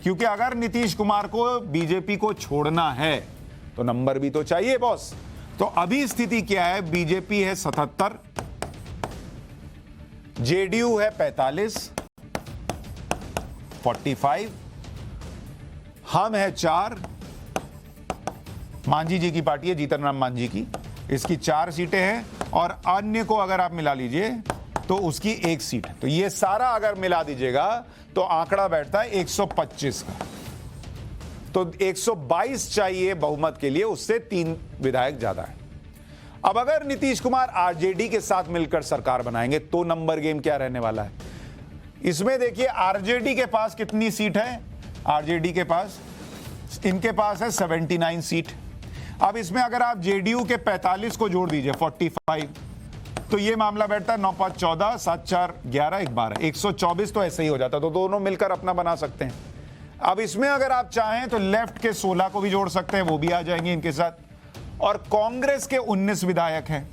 क्योंकि अगर नीतीश कुमार को बीजेपी को छोड़ना है तो नंबर भी तो चाहिए बॉस। तो अभी स्थिति क्या है? बीजेपी है 77, जेडीयू है 45, 45, हम है 4, मांझी जी की पार्टी है, जीतन राम मांझी की, इसकी 4 सीटें हैं और अन्य को अगर आप मिला लीजिए तो उसकी 1 सीट है। तो ये सारा अगर मिला दीजिएगा तो आंकड़ा बैठता है 125 का। तो 122 चाहिए बहुमत के लिए, उससे 3 विधायक ज्यादा है। अब अगर नीतीश कुमार आरजेडी के साथ मिलकर सरकार बनाएंगे तो नंबर गेम क्या रहने वाला है? इसमें देखिए आरजेडी के पास कितनी सीट है? आरजेडी के पास, इनके पास है 79 सीट। अब इसमें अगर आप जेडीयू के 45 को जोड़ दीजिए 45, तो ये मामला बैठता है 9 5 14, 7 4 11, 1 12, 124 तो ऐसे ही हो जाता। तो दोनों मिलकर अपना बना सकते हैं। अब इसमें अगर आप चाहें तो लेफ्ट के 16 को भी जोड़ सकते हैं, वो भी आ जाएंगे इनके साथ, और कांग्रेस के 19 विधायक हैं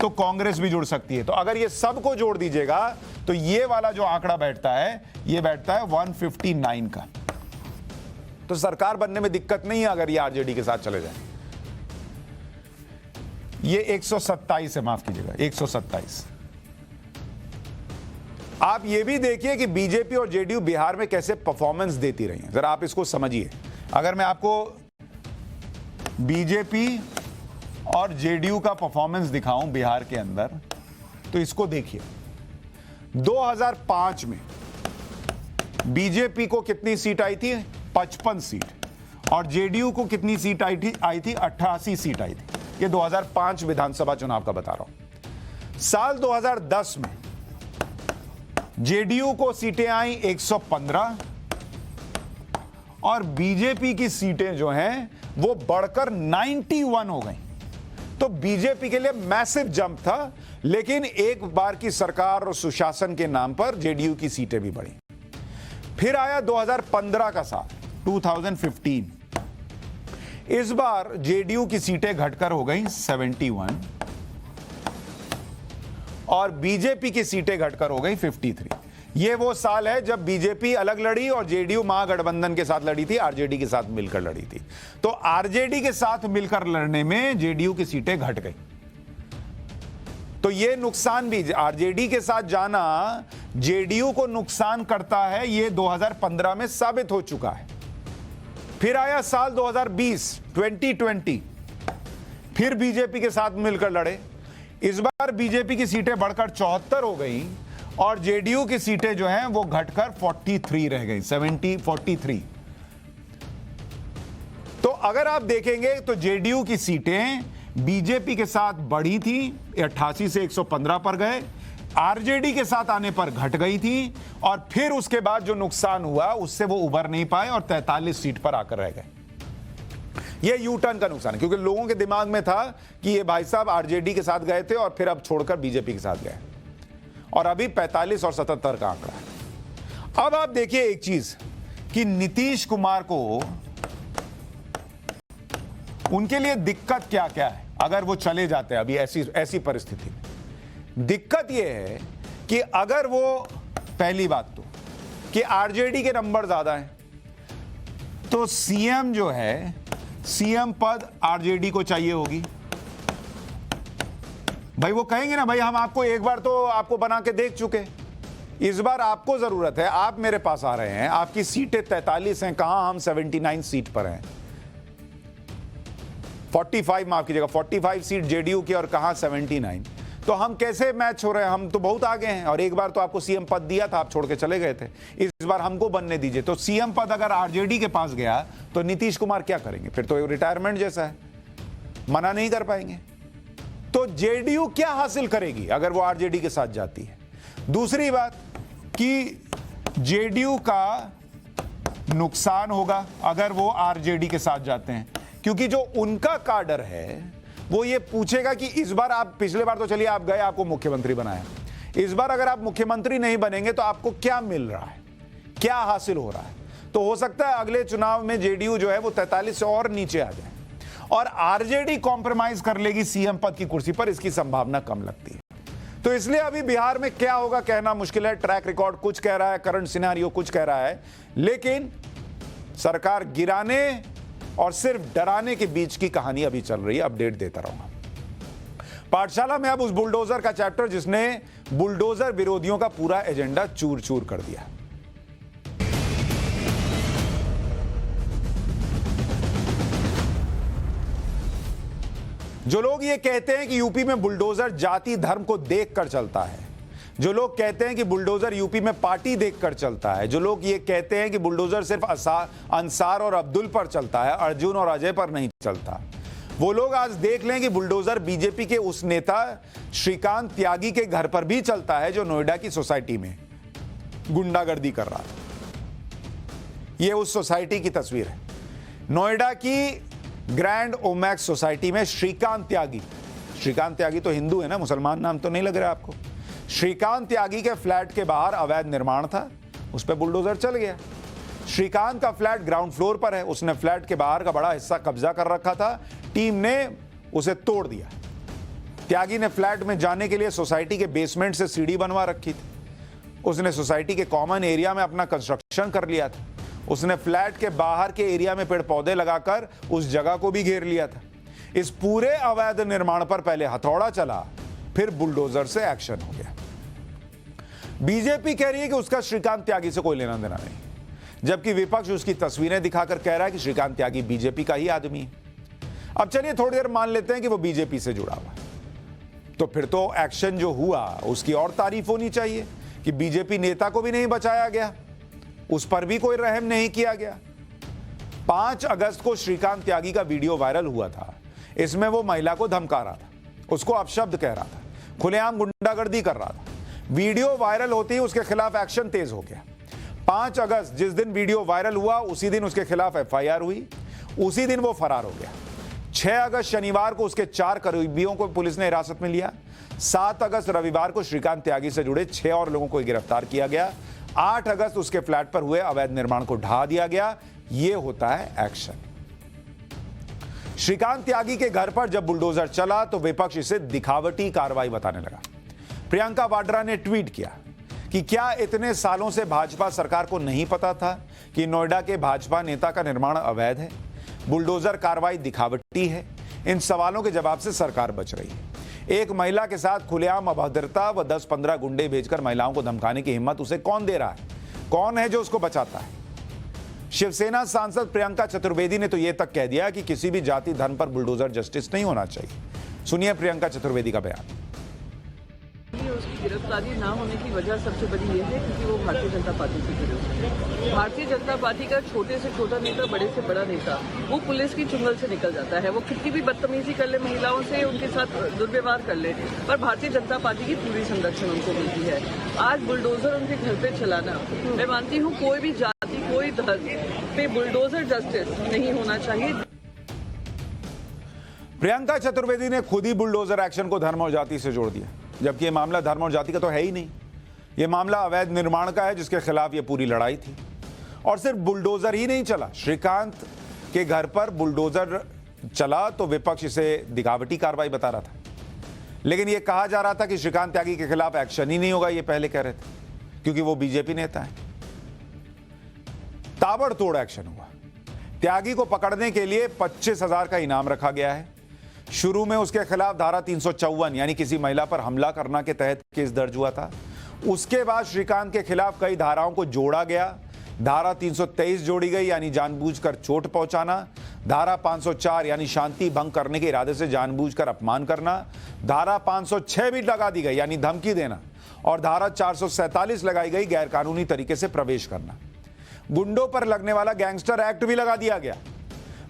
तो कांग्रेस भी जुड़ सकती है। तो अगर ये सबको जोड़ दीजिएगा तो ये वाला जो आंकड़ा बैठता है, ये बैठता है 159 का। तो सरकार बनने में दिक्कत नहीं है अगर ये आरजेडी के साथ चले जाए। ये 127 है, माफ कीजिएगा 127। आप ये भी देखिए कि बीजेपी और जेडीयू बिहार में कैसे परफॉर्मेंस देती रही हैं, जरा आप इसको समझिए। अगर मैं आपको बीजेपी और जेडीयू का परफॉर्मेंस दिखाऊं बिहार के अंदर, तो इसको देखिए। 2005 में बीजेपी को कितनी सीट आई थी? 55 सीट, और जेडीयू को कितनी सीट आई थी? 88 सीट आई थी। ये 2005 विधानसभा चुनाव का बता रहा हूं। साल 2010 में जेडीयू को सीटें आई 115 और बीजेपी की सीटें जो हैं वो बढ़कर 91 हो गई। तो बीजेपी के लिए मैसिव जंप था, लेकिन एक बार की सरकार और सुशासन के नाम पर जेडीयू की सीटें भी बढ़ी। फिर आया 2015 का साल, 2015। इस बार जेडीयू की सीटें घटकर हो गई 71 और बीजेपी की सीटें घटकर हो गई 53। ये वो साल है जब बीजेपी अलग लड़ी और जेडीयू महागठबंधन के साथ लड़ी थी, आरजेडी के साथ मिलकर लड़ी थी। तो आरजेडी के साथ मिलकर लड़ने में जेडीयू की सीटें घट गई। तो ये नुकसान भी आरजेडी के साथ जाना जेडीयू को नुकसान करता है, ये 2015 में साबित हो चुका है। फिर आया साल 2020 फिर बीजेपी के साथ मिलकर लड़े। इस बार बीजेपी की सीटें बढ़कर 74 हो गई और जेडीयू की सीटें जो हैं वो घटकर 43 रह गई, 43। तो अगर आप देखेंगे तो जेडीयू की सीटें बीजेपी के साथ बढ़ी थी, 88 से 115 पर गए, आरजेडी के साथ आने पर घट गई थी और फिर उसके बाद जो नुकसान हुआ उससे वो उबर नहीं पाए और 43 सीट पर आकर रह गए। ये यू टर्न का नुकसान है, क्योंकि लोगों के दिमाग में था कि ये भाई साहब आरजेडी के साथ गए थे और फिर अब छोड़कर बीजेपी के साथ गए और अभी 45 और 77 का आंकड़ा है। अब आप देखिए एक चीज कि नीतीश कुमार को उनके लिए दिक्कत क्या क्या है अगर वो चले जाते हैं अभी ऐसी परिस्थिति में। दिक्कत ये है कि अगर वो, पहली बात तो कि आरजेडी के नंबर ज्यादा हैं, तो सीएम जो है, सीएम पद आरजेडी को चाहिए होगी। भाई वो कहेंगे ना, भाई हम आपको एक बार तो आपको बना के देख चुके, इस बार आपको जरूरत है, आप मेरे पास आ रहे हैं, आपकी सीटें 43 हैं, कहां हम 79 सीट पर हैं, 45 माफ कीजिएगा, 45 सीट जेडीयू की और कहां 79। तो हम कैसे मैच हो रहे हैं, हम तो बहुत आगे हैं और एक बार तो आपको सीएम पद दिया था, आप छोड़ के चले गए थे, इस बार हमको बनने दीजिए। तो सीएम पद अगर आरजेडी के पास गया तो नीतीश कुमार क्या करेंगे, फिर तो रिटायरमेंट जैसा है, मना नहीं कर पाएंगे। तो जेडीयू क्या हासिल करेगी अगर वो आरजेडी के साथ जाती है। दूसरी बात कि जेडीयू का नुकसान होगा अगर वो आरजेडी के साथ जाते हैं, क्योंकि जो उनका काडर है वो ये पूछेगा कि इस बार आप, पिछले बार तो चलिए आप गए, आपको मुख्यमंत्री बनाया, इस बार अगर आप मुख्यमंत्री नहीं बनेंगे तो आपको क्या मिल रहा है, क्या हासिल हो रहा है। तो हो सकता है अगले चुनाव में जेडीयू जो है वो 43 से और नीचे आ जाए और आरजेडी कॉम्प्रोमाइज कर लेगी सीएम पद की कुर्सी पर, इसकी संभावना कम लगती है। तो इसलिए अभी बिहार में क्या होगा कहना मुश्किल है। ट्रैक रिकॉर्ड कुछ कह रहा है, करंट सिनेरियो कुछ कह रहा है, लेकिन सरकार गिराने और सिर्फ डराने के बीच की कहानी अभी चल रही है। अपडेट देता रहूंगा। पाठशाला में अब उस बुलडोजर का चैप्टर जिसने बुलडोजर विरोधियों का पूरा एजेंडा चूर चूर कर दिया। जो लोग ये कहते हैं कि यूपी में बुलडोजर जाति धर्म को देखकर चलता है, जो लोग कहते हैं कि बुलडोजर यूपी में पार्टी देखकर चलता है, जो लोग ये कहते हैं कि बुलडोजर सिर्फ अंसार और अब्दुल पर चलता है, अर्जुन और अजय पर नहीं चलता, वो लोग आज देख लें कि बुलडोजर बीजेपी के उस नेता श्रीकांत त्यागी के घर पर भी चलता है जो नोएडा की सोसाइटी में गुंडागर्दी कर रहा था। ये उस सोसाइटी की तस्वीर है। नोएडा की ग्रैंड ओमैक्स सोसाइटी में श्रीकांत त्यागी तो हिंदू है ना, मुसलमान नाम तो नहीं लग रहा आपको। श्रीकांत त्यागी के फ्लैट के बाहर अवैध निर्माण था, उस पर बुलडोजर चल गया। श्रीकांत का फ्लैट ग्राउंड फ्लोर पर है, उसने फ्लैट के बाहर का बड़ा हिस्सा कब्जा कर रखा था, टीम ने उसे तोड़ दिया। त्यागी ने फ्लैट में जाने के लिए सोसाइटी के बेसमेंट से सीढ़ी बनवा रखी थी। उसने सोसाइटी के कॉमन एरिया में अपना कंस्ट्रक्शन कर लिया था। उसने फ्लैट के बाहर के एरिया में पेड़ पौधे लगाकर उस जगह को भी घेर लिया था। इस पूरे अवैध निर्माण पर पहले हथौड़ा चला, फिर बुलडोजर से एक्शन हो गया। बीजेपी कह रही है कि उसका श्रीकांत त्यागी से कोई लेना देना नहीं, जबकि विपक्ष उसकी तस्वीरें दिखाकर कह रहा है कि श्रीकांत त्यागी बीजेपी का ही आदमी है। अब चलिए थोड़ी देर मान लेते हैं कि वो बीजेपी से जुड़ा हुआ, तो फिर तो एक्शन जो हुआ उसकी और तारीफ होनी चाहिए कि बीजेपी नेता को भी नहीं बचाया गया, उस पर भी कोई रहम नहीं किया गया। 5 अगस्त को श्रीकांत त्यागी का वीडियो वायरल हुआ था। इसमें वो महिला को धमका रहा था, उसको अपशब्द कह रहा था, खुलेआम गुंडागर्दी कर रहा था। वीडियो वायरल होते ही उसके खिलाफ एक्शन तेज हो गया। 5 अगस्त जिस दिन वीडियो वायरल हुआ उसी दिन उसके खिलाफ एफआईआर हुई, उसी दिन वो फरार हो गया। 6 अगस्त शनिवार को उसके 4 करीबियों को पुलिस ने हिरासत में लिया। 7 अगस्त रविवार को श्रीकांत त्यागी से जुड़े 6 और लोगों को गिरफ्तार किया गया। 8 अगस्त उसके फ्लैट पर हुए अवैध निर्माण को ढा दिया गया। यह होता है एक्शन। श्रीकांत त्यागी के घर पर जब बुलडोजर चला तो विपक्ष इसे दिखावटी कार्रवाई बताने लगा। प्रियंका वाड्रा ने ट्वीट किया कि क्या इतने सालों से भाजपा सरकार को नहीं पता था कि नोएडा के भाजपा नेता का निर्माण अवैध है, बुलडोजर कार्रवाई दिखावटी है। इन सवालों के जवाब से सरकार बच रही है। एक महिला के साथ खुलेआम अभद्रता व 10-15 गुंडे भेजकर महिलाओं को धमकाने की हिम्मत उसे कौन दे रहा है? कौन है जो उसको बचाता है? शिवसेना सांसद प्रियंका चतुर्वेदी ने तो यह तक कह दिया कि किसी भी जाति धर्म पर बुलडोजर जस्टिस नहीं होना चाहिए। सुनिए प्रियंका चतुर्वेदी का बयान। उसकी गिरफ्तारी ना होने की वजह सबसे बड़ी ये है क्योंकि वो भारतीय जनता पार्टी से जुड़े हुए हैं। भारतीय जनता पार्टी का छोटे से छोटा नेता, बड़े से बड़ा नेता, वो पुलिस की चुंगल से निकल जाता है। वो कितनी भी बदतमीजी कर ले महिलाओं से, उनके साथ दुर्व्यवहार कर ले, पर भारतीय जनता पार्टी की पूरी संरक्षण उनको मिलती है। आज बुलडोजर उनके घर पे चलाना, मैं मानती हूँ कोई भी जाति, कोई धर्म पे बुलडोजर जस्टिस नहीं होना चाहिए। प्रियंका चतुर्वेदी ने खुद ही बुलडोजर एक्शन को धर्म और जाति से जोड़ दिया, जबकि यह मामला धर्म और जाति का तो है ही नहीं। यह मामला अवैध निर्माण का है, जिसके खिलाफ यह पूरी लड़ाई थी। और सिर्फ बुलडोजर ही नहीं चला, श्रीकांत के घर पर बुलडोजर चला तो विपक्ष इसे दिखावटी कार्रवाई बता रहा था, लेकिन यह कहा जा रहा था कि श्रीकांत त्यागी के खिलाफ एक्शन ही नहीं होगा। ये पहले कह रहे थे क्योंकि वो बीजेपी नेता है। ताबड़तोड़ एक्शन हुआ। त्यागी को पकड़ने के लिए 25,000 का इनाम रखा गया है। शुरू में उसके खिलाफ धारा 354 यानी किसी महिला पर हमला करना के तहत केस दर्ज हुआ था। उसके बाद श्रीकांत के खिलाफ कई धाराओं को जोड़ा गया। धारा 323 जोड़ी गई यानी जानबूझकर चोट पहुंचाना, धारा 504 यानी शांति भंग करने के इरादे से जानबूझकर अपमान करना, धारा 506 भी लगा दी गई यानी धमकी देना, और धारा 447 लगाई गई गैरकानूनी तरीके से प्रवेश करना। गुंडों पर लगने वाला गैंगस्टर एक्ट भी लगा दिया गया।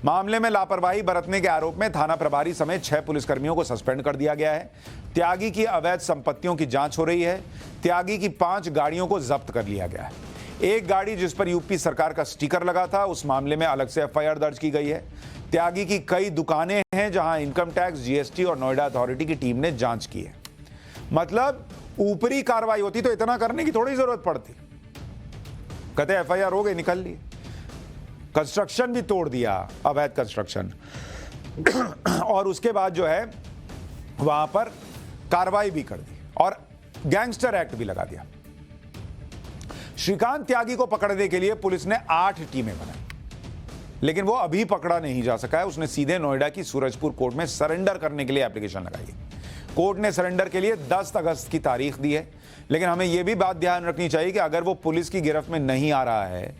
मामले में लापरवाही बरतने के आरोप में थाना प्रभारी समेत 6 पुलिसकर्मियों को सस्पेंड कर दिया गया है। त्यागी की अवैध संपत्तियों की जांच हो रही है। त्यागी की 5 गाड़ियों को जब्त कर लिया गया है। एक गाड़ी जिस पर यूपी सरकार का स्टिकर लगा था, उस मामले में अलग से एफआईआर दर्ज की गई है। त्यागी की कई दुकानें हैं जहां इनकम टैक्स, जीएसटी और नोएडा अथॉरिटी की टीम ने जांच की है। मतलब ऊपरी कार्रवाई होती तो इतना करने की थोड़ी जरूरत पड़ती। कहते एफआईआर हो गई, निकल लिए। कंस्ट्रक्शन भी तोड़ दिया, अवैध कंस्ट्रक्शन, और उसके बाद जो है वहां पर कार्रवाई भी कर दी और गैंगस्टर एक्ट भी लगा दिया। श्रीकांत त्यागी को पकड़ने के लिए पुलिस ने 8 टीमें बनाई, लेकिन वो अभी पकड़ा नहीं जा सका है। उसने सीधे नोएडा की सूरजपुर कोर्ट में सरेंडर करने के लिए एप्लीकेशन लगाई है। कोर्ट ने सरेंडर के लिए 10 अगस्त की तारीख दी है, लेकिन हमें यह भी बात ध्यान रखनी चाहिए कि अगर वो पुलिस की गिरफ्त में नहीं आ रहा है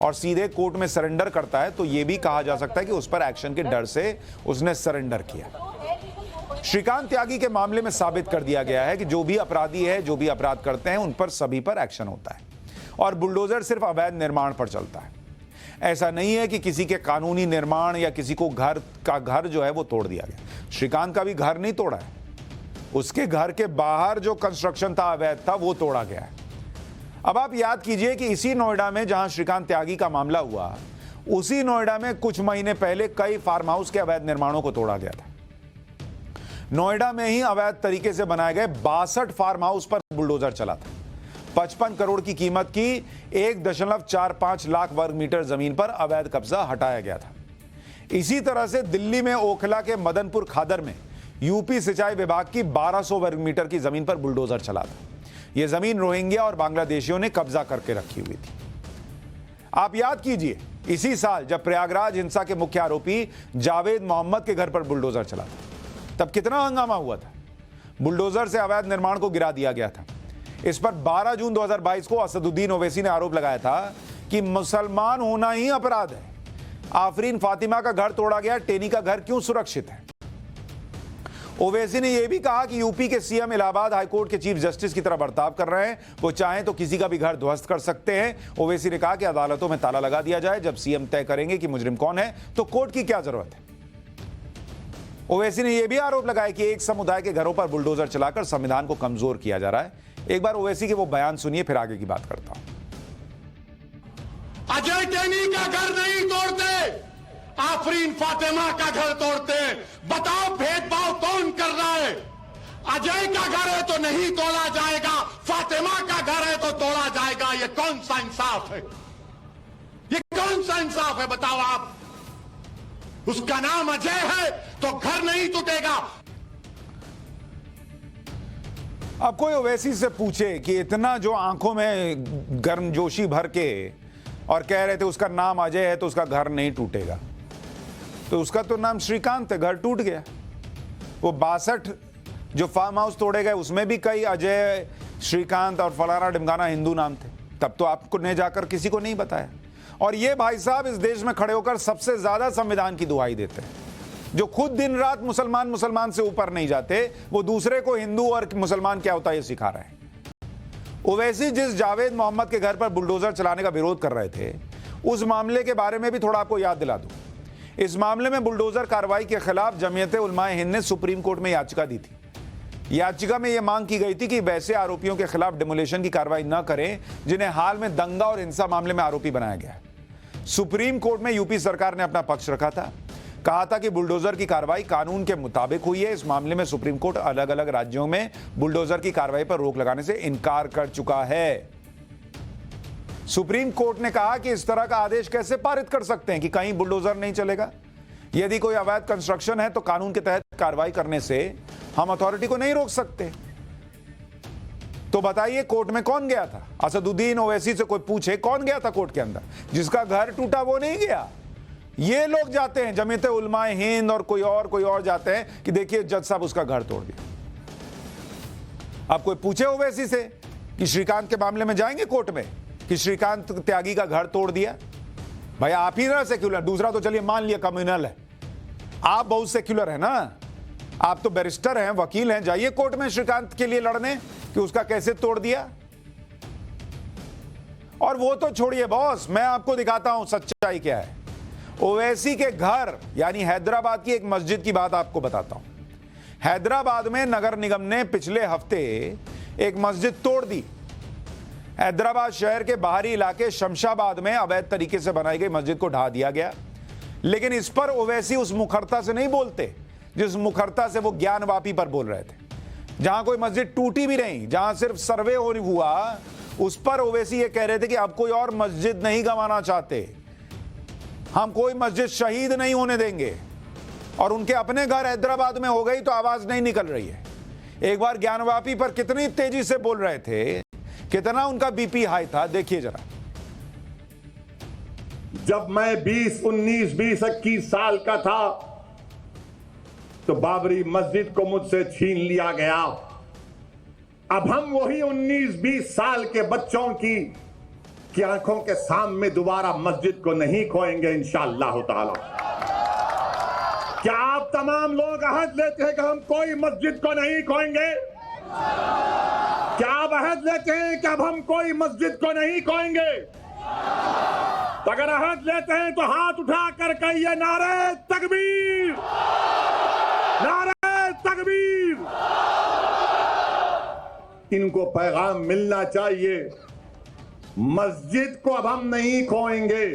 और सीधे कोर्ट में सरेंडर करता है तो यह भी कहा जा सकता है कि उस पर एक्शन के डर से उसने सरेंडर किया। श्रीकांत त्यागी के मामले में साबित कर दिया गया है कि जो भी अपराधी है, जो भी अपराध करते हैं, उन पर सभी पर एक्शन होता है और बुलडोजर सिर्फ अवैध निर्माण पर चलता है। ऐसा नहीं है कि किसी के कानूनी निर्माण या किसी को घर जो है वो तोड़ दिया गया। श्रीकांत का भी घर नहीं तोड़ा है, उसके घर के बाहर जो कंस्ट्रक्शन था, अवैध था, वो तोड़ा गया है। अब आप याद कीजिए कि इसी नोएडा में जहां श्रीकांत त्यागी का मामला हुआ, उसी नोएडा में कुछ महीने पहले कई फार्म हाउस के अवैध निर्माणों को तोड़ा गया था। नोएडा में ही अवैध तरीके से बनाए गए 62 फार्म हाउस पर बुलडोजर चला था। 55 करोड़ की कीमत की 1.45 लाख वर्ग मीटर जमीन पर अवैध कब्जा हटाया गया था। इसी तरह से दिल्ली में ओखला के मदनपुर खादर में यूपी सिंचाई विभाग की 1200 वर्ग मीटर की जमीन पर बुलडोजर चला था। यह जमीन रोहिंग्या और बांग्लादेशियों ने कब्जा करके रखी हुई थी। आप याद कीजिए, इसी साल जब प्रयागराज हिंसा के मुख्य आरोपी जावेद मोहम्मद के घर पर बुलडोजर चला था, तब कितना हंगामा हुआ था। बुलडोजर से अवैध निर्माण को गिरा दिया गया था। इस पर 12 जून 2022 को असदुद्दीन ओवैसी ने आरोप लगाया था कि मुसलमान होना ही अपराध है। आफरीन फातिमा का घर तोड़ा गया, टेनी का घर क्यों सुरक्षित है। ओवैसी ने यह भी कहा कि यूपी के सीएम इलाहाबाद हाईकोर्ट के चीफ जस्टिस की तरह बर्ताव कर रहे हैं, वो चाहें तो किसी का भी घर ध्वस्त कर सकते हैं। ओवैसी ने कहा कि अदालतों में ताला लगा दिया जाए, जब सीएम तय करेंगे कि मुजरिम कौन है तो कोर्ट की क्या जरूरत है। ओवैसी ने यह भी आरोप लगाया कि एक समुदाय के घरों पर बुलडोजर चलाकर संविधान को कमजोर किया जा रहा है। एक बार ओवैसी के वो बयान सुनिए, फिर आगे की बात करता हूं। अजय टेनी का घर नहीं तोड़ते, आफरीन फातिमा का घर तोड़ते। बताओ भेदभाव कौन कर रहा है। अजय का घर है तो नहीं तोड़ा जाएगा, फातिमा का घर है तो तोड़ा जाएगा। ये कौन सा इंसाफ है, ये कौन सा इंसाफ है बताओ आप। उसका नाम अजय है तो घर नहीं टूटेगा। अब कोई ओवैसी से पूछे कि इतना जो आंखों में गर्मजोशी भर के और कह रहे थे उसका नाम अजय है तो उसका घर नहीं टूटेगा, तो उसका तो नाम श्रीकांत है, घर टूट गया। वो 62 जो फार्म हाउस तोड़े गए उसमें भी कई अजय, श्रीकांत और फलाना ढिमकाना हिंदू नाम थे। तब तो आपको ने जाकर किसी को नहीं बताया। और ये भाई साहब इस देश में खड़े होकर सबसे ज्यादा संविधान की दुहाई देते हैं, जो खुद दिन रात मुसलमान से ऊपर नहीं जाते, वो दूसरे को हिंदू और मुसलमान क्या होता है ये सिखा रहे हैं। ओवैसी जिस जावेद मोहम्मद के घर पर बुलडोजर चलाने का विरोध कर रहे थे, उस मामले के बारे में भी थोड़ा आपको याद दिला दूं। इस मामले में बुलडोजर कार्रवाई के खिलाफ जमीयते उलमाए हिंद ने सुप्रीम कोर्ट में याचिका दी थी। याचिका में यह मांग की गई थी कि वैसे आरोपियों के खिलाफ डिमोलिशन की कार्रवाई न करें जिन्हें हाल में दंगा और हिंसा मामले में आरोपी बनाया गया है। सुप्रीम कोर्ट में यूपी सरकार ने अपना पक्ष रखा था, कहा था कि बुलडोजर की कार्रवाई कानून के मुताबिक हुई है। इस मामले में सुप्रीम कोर्ट अलग अलग राज्यों में बुलडोजर की कार्रवाई पर रोक लगाने से इनकार कर चुका है। सुप्रीम कोर्ट ने कहा कि इस तरह का आदेश कैसे पारित कर सकते हैं कि कहीं बुलडोजर नहीं चलेगा। यदि कोई अवैध कंस्ट्रक्शन है तो कानून के तहत कार्रवाई करने से हम अथॉरिटी को नहीं रोक सकते। तो बताइए कोर्ट में कौन गया था? असदुद्दीन ओवैसी से कोई पूछे कौन गया था कोर्ट के अंदर? जिसका घर टूटा वो नहीं गया। ये लोग जाते हैं, जमीयते उलमाए हिंद और कोई और जाते हैं कि देखिए जज साहब उसका घर तोड़ दिया। अब कोई पूछे ओवैसी से कि श्रीकांत के मामले में जाएंगे कोर्ट में कि श्रीकांत त्यागी का घर तोड़ दिया? भाई आप ही ना सेक्युलर, दूसरा तो चलिए मान लिया कम्युनल है, आप बहुत सेक्युलर है ना, आप तो बैरिस्टर हैं, वकील हैं, जाइए कोर्ट में श्रीकांत के लिए लड़ने कि उसका कैसे तोड़ दिया। और वो तो छोड़िए बॉस, मैं आपको दिखाता हूं सच्चाई क्या है। ओवैसी के घर यानी हैदराबाद की एक मस्जिद की बात आपको बताता हूं। हैदराबाद में नगर निगम ने पिछले हफ्ते एक मस्जिद तोड़ दी। हैदराबाद शहर के बाहरी इलाके शमशाबाद में अवैध तरीके से बनाई गई मस्जिद को ढा दिया गया। लेकिन इस पर ओवैसी उस मुखरता से नहीं बोलते जिस मुखरता से वो ज्ञानवापी पर बोल रहे थे। जहां कोई मस्जिद टूटी भी नहीं, जहां सिर्फ सर्वे हुआ, उस पर ओवैसी ये कह रहे थे कि अब कोई और मस्जिद नहीं गंवाना चाहते, हम कोई मस्जिद शहीद नहीं होने देंगे। और उनके अपने घर हैदराबाद में हो गई तो आवाज नहीं निकल रही है। एक बार ज्ञानवापी पर कितनी तेजी से बोल रहे थे, कितना उनका बीपी हाई था, देखिए जरा। जब मैं 20, 19, 20, 21 साल का था तो बाबरी मस्जिद को मुझसे छीन लिया गया। अब हम वही 19, 20 साल के बच्चों की आंखों के सामने दोबारा मस्जिद को नहीं खोएंगे इंशाअल्लाह ताला। क्या आप तमाम लोग अहद लेते हैं कि हम कोई मस्जिद को नहीं खोएंगे? क्या आप अहद लेते हैं कि अब हम कोई मस्जिद को नहीं खोएंगे? तो अगर अहद लेते हैं तो हाथ उठा कर कहिए नारे तकबीर, नारे तकबीर। इनको पैगाम मिलना चाहिए, मस्जिद को अब हम नहीं खोएंगे।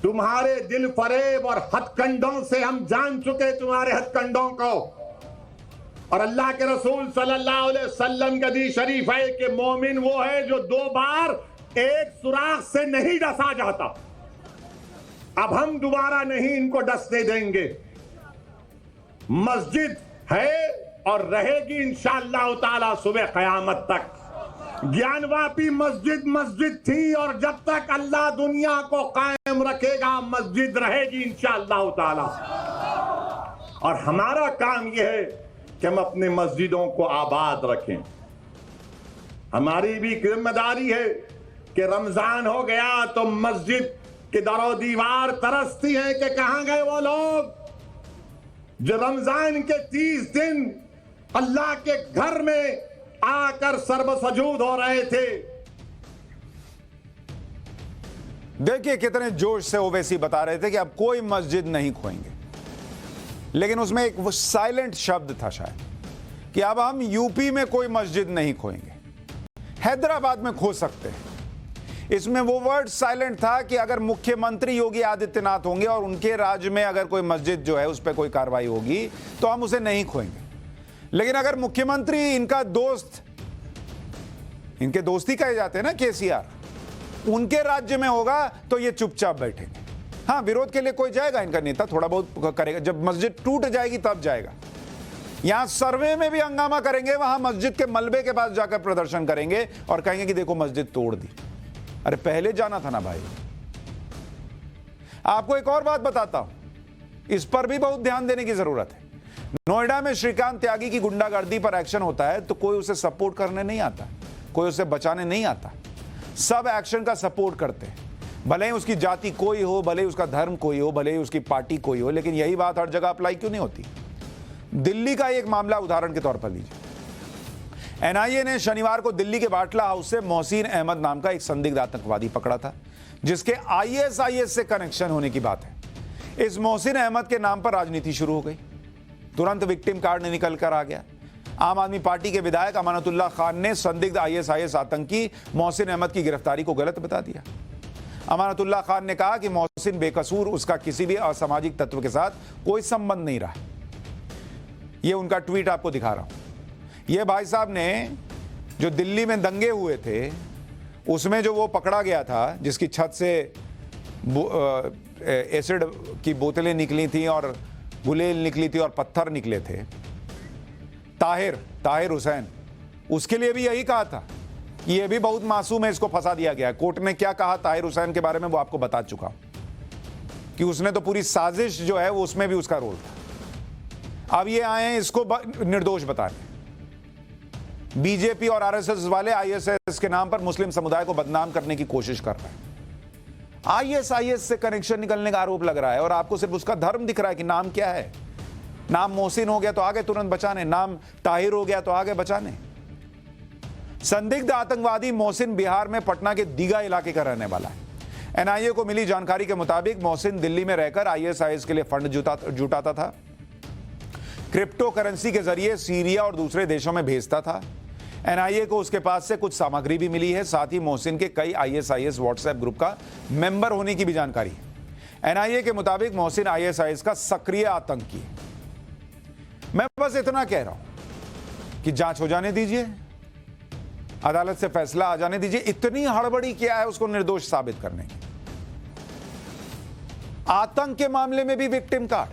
तुम्हारे दिल फरेब और हथकंडों से हम जान चुके तुम्हारे हथकंडों को। और अल्लाह के रसूल सल्लल्लाहु अलैहि वसल्लम का हदीस शरीफ है कि मोमिन वो है जो 2 बार एक सुराख से नहीं डसा जाता। अब हम दोबारा नहीं इनको डसने देंगे। मस्जिद है और रहेगी इंशाअल्लाह ताला सुबह क़यामत तक। ज्ञानवापी मस्जिद थी और जब तक अल्लाह दुनिया को कायम रखेगा मस्जिद रहेगी इंशाअल्लाह ताला। और हमारा काम यह है कि हम अपने मस्जिदों को आबाद रखें। हमारी भी जिम्मेदारी है कि रमजान हो गया तो मस्जिद के दरो दीवार तरसती हैं कि कहां गए वो लोग जो रमजान के 30 दिन अल्लाह के घर में आकर सर्वसजूद हो रहे थे। देखिए कितने जोश से ओवैसी बता रहे थे कि अब कोई मस्जिद नहीं खोएंगे, लेकिन उसमें एक वो साइलेंट शब्द था शायद कि अब हम यूपी में कोई मस्जिद नहीं खोएंगे, हैदराबाद में खो सकते हैं। इसमें वो वर्ड साइलेंट था कि अगर मुख्यमंत्री योगी आदित्यनाथ होंगे और उनके राज्य में अगर कोई मस्जिद जो है उस पर कोई कार्रवाई होगी तो हम उसे नहीं खोएंगे। लेकिन अगर मुख्यमंत्री इनका दोस्त, इनके दोस्ती कहे जाते हैं ना केसीआर, उनके राज्य में होगा तो ये चुपचाप बैठेंगे। हाँ, विरोध के लिए कोई जाएगा, इनका नेता थोड़ा बहुत करेगा, जब मस्जिद टूट जाएगी तब जाएगा। यहां सर्वे में भी हंगामा करेंगे, वहां मस्जिद के मलबे के पास जाकर प्रदर्शन करेंगे और कहेंगे कि देखो मस्जिद तोड़ दी। अरे पहले जाना था ना भाई। आपको एक और बात बताता हूं, इस पर भी बहुत ध्यान देने की जरूरत है। नोएडा में श्रीकांत त्यागी की गुंडागर्दी पर एक्शन होता है तो कोई उसे सपोर्ट करने नहीं आता, कोई उसे बचाने नहीं आता। सब एक्शन का सपोर्ट करते हैं, भले ही उसकी जाति कोई हो, भले ही उसका धर्म कोई हो, भले ही उसकी पार्टी कोई हो। लेकिन यही बात हर जगह अप्लाई क्यों नहीं होती? दिल्ली का एक मामला उदाहरण के तौर पर लीजिए। एनआईए ने शनिवार को दिल्ली के बाटला हाउस से मोहसिन अहमद नाम का एक संदिग्ध आतंकवादी पकड़ा था, जिसके आईएसआईएस से कनेक्शन होने की बात है। इस मोहसिन अहमद के नाम पर राजनीति शुरू हो गई। तुरंत विक्टिम कार्ड निकल कर आ गया। आम आदमी पार्टी के विधायक अमानतुल्लाह खान ने संदिग्ध आईएसआईएस आतंकी मोहसिन अहमद की गिरफ्तारी को गलत बता दिया। अमानतुल्लाह खान ने कहा कि मोहसिन बेकसूर, उसका किसी भी असामाजिक तत्व के साथ कोई संबंध नहीं रहा। यह उनका ट्वीट आपको दिखा रहा हूं। यह भाई साहब ने जो दिल्ली में दंगे हुए थे उसमें जो वो पकड़ा गया था, जिसकी छत से एसिड की बोतलें निकली थी और गुलेल निकली थी और पत्थर निकले थे, ताहिर हुसैन, उसके लिए भी यही कहा था कि ये भी बहुत मासूम है, इसको फंसा दिया गया। कोर्ट ने क्या कहा ताहिर हुसैन के बारे में वो आपको बता चुका हूं कि उसने तो पूरी साजिश जो है वो उसमें भी उसका रोल था। अब ये आए हैं इसको निर्दोष बताने। बीजेपी और आरएसएस वाले आईएसआईएस के नाम पर मुस्लिम समुदाय को बदनाम करने की कोशिश कर रहे हैं। आईएसआईएस से कनेक्शन निकलने का आरोप लग रहा है और आपको सिर्फ उसका धर्म दिख रहा है कि नाम क्या है। नाम मोहसिन हो गया तो आगे तुरंत बचाने, नाम ताहिर हो गया तो आगे बचाने। संदिग्ध आतंकवादी मोहसिन बिहार में पटना के दीघा इलाके का रहने वाला है। एनआईए को मिली जानकारी के मुताबिक मोहसिन दिल्ली में रहकर आईएसआईएस के लिए फंड जुटाता था, क्रिप्टो करेंसी के जरिए सीरिया और दूसरे देशों में भेजता था। एनआईए को उसके पास से कुछ सामग्री भी मिली है। साथ ही मोहसिन के कई आईएसआईएस व्हाट्सएप ग्रुप का मेंबर होने की भी जानकारी है। एनआईए के मुताबिक मोहसिन आईएसआईएस का सक्रिय आतंकी है। मैं बस इतना कह रहा हूं कि जांच हो जाने दीजिए, अदालत से फैसला आ जाने दीजिए। इतनी हड़बड़ी क्या है उसको निर्दोष साबित करने की? आतंक के मामले में भी विक्टिम कार्ड।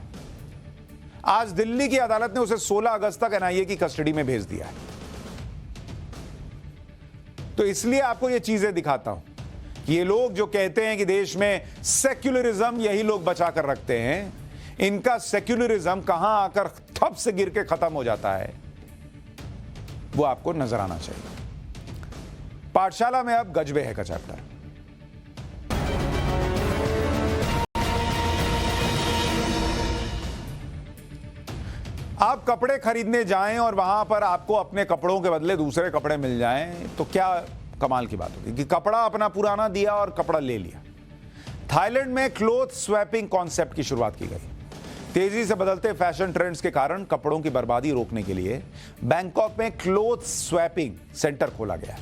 आज दिल्ली की अदालत ने उसे 16 अगस्त तक एनआईए की कस्टडी में भेज दिया है। तो इसलिए आपको ये चीजें दिखाता हूं कि ये लोग जो कहते हैं कि देश में सेक्युलरिज्म यही लोग बचा कर रखते हैं, इनका सेक्युलरिज्म कहां आकर ठप से गिर के खत्म हो जाता है वो आपको नजर आना चाहिए। पाठशाला में अब गजबे है का चैप्टर। आप कपड़े खरीदने जाएं और वहां पर आपको अपने कपड़ों के बदले दूसरे कपड़े मिल जाएं तो क्या कमाल की बात होगी कि कपड़ा अपना पुराना दिया और कपड़ा ले लिया। थाईलैंड में क्लोथ स्वैपिंग कॉन्सेप्ट की शुरुआत की गई। तेजी से बदलते फैशन ट्रेंड्स के कारण कपड़ों की बर्बादी रोकने के लिए बैंकॉक में क्लोथ स्वैपिंग सेंटर खोला गया,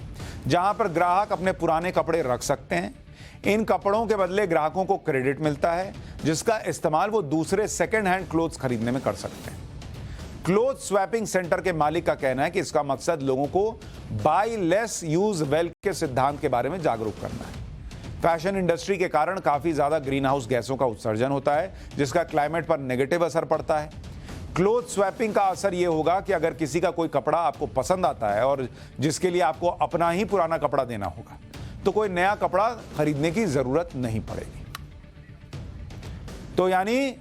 जहां पर ग्राहक अपने पुराने कपड़े रख सकते हैं। इन कपड़ों के बदले ग्राहकों को क्रेडिट मिलता है, जिसका इस्तेमाल वो दूसरे सेकेंड हैंड क्लोथ्स खरीदने में कर सकते हैं। क्लोथ स्वैपिंग सेंटर के मालिक का कहना है कि इसका मकसद लोगों को बाय लेस यूज वेल के सिद्धांत के बारे में जागरूक करना है। फैशन इंडस्ट्री के कारण काफी ज्यादा ग्रीन हाउस गैसों का उत्सर्जन होता है, जिसका क्लाइमेट पर नेगेटिव असर पड़ता है। क्लोथ स्वैपिंग का असर यह होगा कि अगर किसी का कोई कपड़ा आपको पसंद आता है और जिसके लिए आपको अपना ही पुराना कपड़ा देना होगा, तो कोई नया कपड़ा खरीदने की जरूरत नहीं पड़ेगी। तो यानी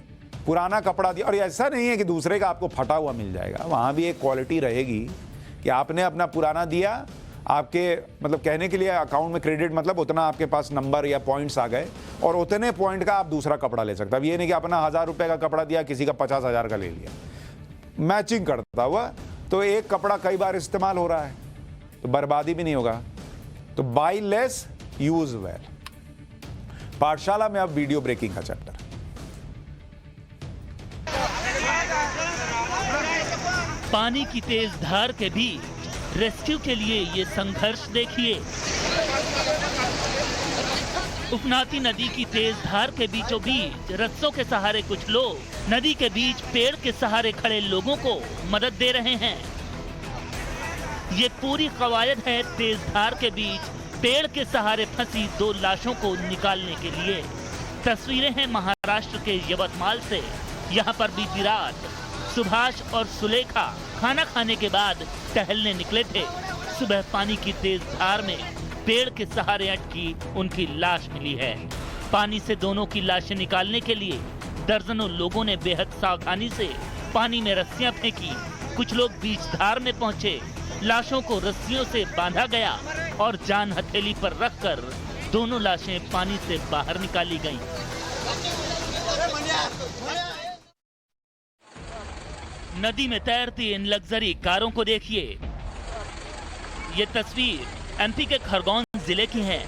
पुराना कपड़ा दिया, और ऐसा नहीं है कि दूसरे का आपको फटा हुआ मिल जाएगा, वहां भी एक क्वालिटी रहेगी कि आपने अपना पुराना दिया, आपके मतलब कहने के लिए अकाउंट में क्रेडिट मतलब उतना आपके पास नंबर या पॉइंट्स आ गए और उतने पॉइंट का आप दूसरा कपड़ा ले सकते। अब ये नहीं कि अपना 1000 रुपए का कपड़ा दिया, किसी का 50,000 का ले लिया, मैचिंग करता हुआ, तो एक कपड़ा कई बार इस्तेमाल हो रहा है तो बर्बादी भी नहीं होगा। तो बाय लेस यूज वेल। पाठशाला में अब वीडियो ब्रेकिंग का चैप्टर। पानी की तेज धार के बीच रेस्क्यू के लिए ये संघर्ष देखिए। उफनाती नदी की तेज धार के बीचों बीच रस्सों के सहारे कुछ लोग नदी के बीच पेड़ के सहारे खड़े लोगों को मदद दे रहे हैं। ये पूरी कवायद है तेज धार के बीच पेड़ के सहारे फंसी 2 लाशों को निकालने के लिए। तस्वीरें हैं महाराष्ट्र के यवतमाल से। यहाँ पर बीती रात सुभाष और सुलेखा खाना खाने के बाद टहलने निकले थे। सुबह पानी की तेज धार में पेड़ के सहारे अटकी उनकी लाश मिली है। पानी से दोनों की लाशें निकालने के लिए दर्जनों लोगों ने बेहद सावधानी से पानी में रस्सियां फेंकी, कुछ लोग बीच धार में पहुंचे, लाशों को रस्सियों से बांधा गया और जान हथेली पर रखकर दोनों लाशें पानी से बाहर निकाली गईं। नदी में तैरती इन लग्जरी कारों को देखिए। ये तस्वीर एमपी के खरगोन जिले की है।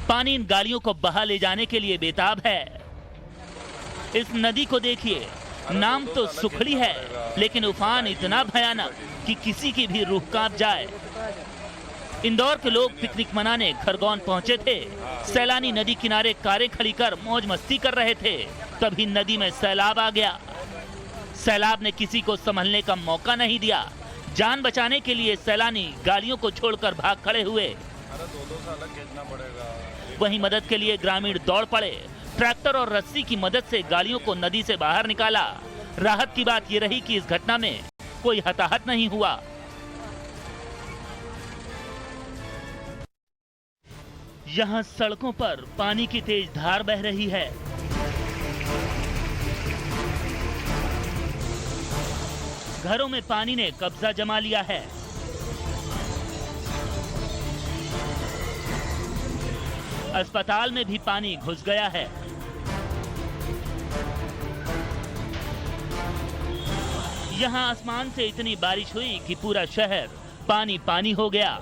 पानी इन गाड़ियों को बहा ले जाने के लिए बेताब है। इस नदी को देखिए, नाम तो सुखड़ी है लेकिन उफान इतना भयानक कि किसी की भी रूह कांप जाए। इंदौर के लोग पिकनिक मनाने खरगोन पहुंचे थे। सैलानी नदी किनारे कारें खड़ी कर मौज मस्ती कर रहे थे, तभी नदी में सैलाब आ गया। सैलाब ने किसी को संभलने का मौका नहीं दिया। जान बचाने के लिए सैलानी गाड़ियों को छोड़कर भाग खड़े हुए। वहीं मदद के लिए ग्रामीण दौड़ पड़े। ट्रैक्टर और रस्सी की मदद से गाड़ियों को नदी से बाहर निकाला। राहत की बात यह रही कि इस घटना में कोई हताहत नहीं हुआ। यहाँ सड़कों पर पानी की तेज धार बह रही है। घरों में पानी ने कब्जा जमा लिया है। अस्पताल में भी पानी घुस गया है। यहाँ आसमान से इतनी बारिश हुई कि पूरा शहर पानी पानी हो गया।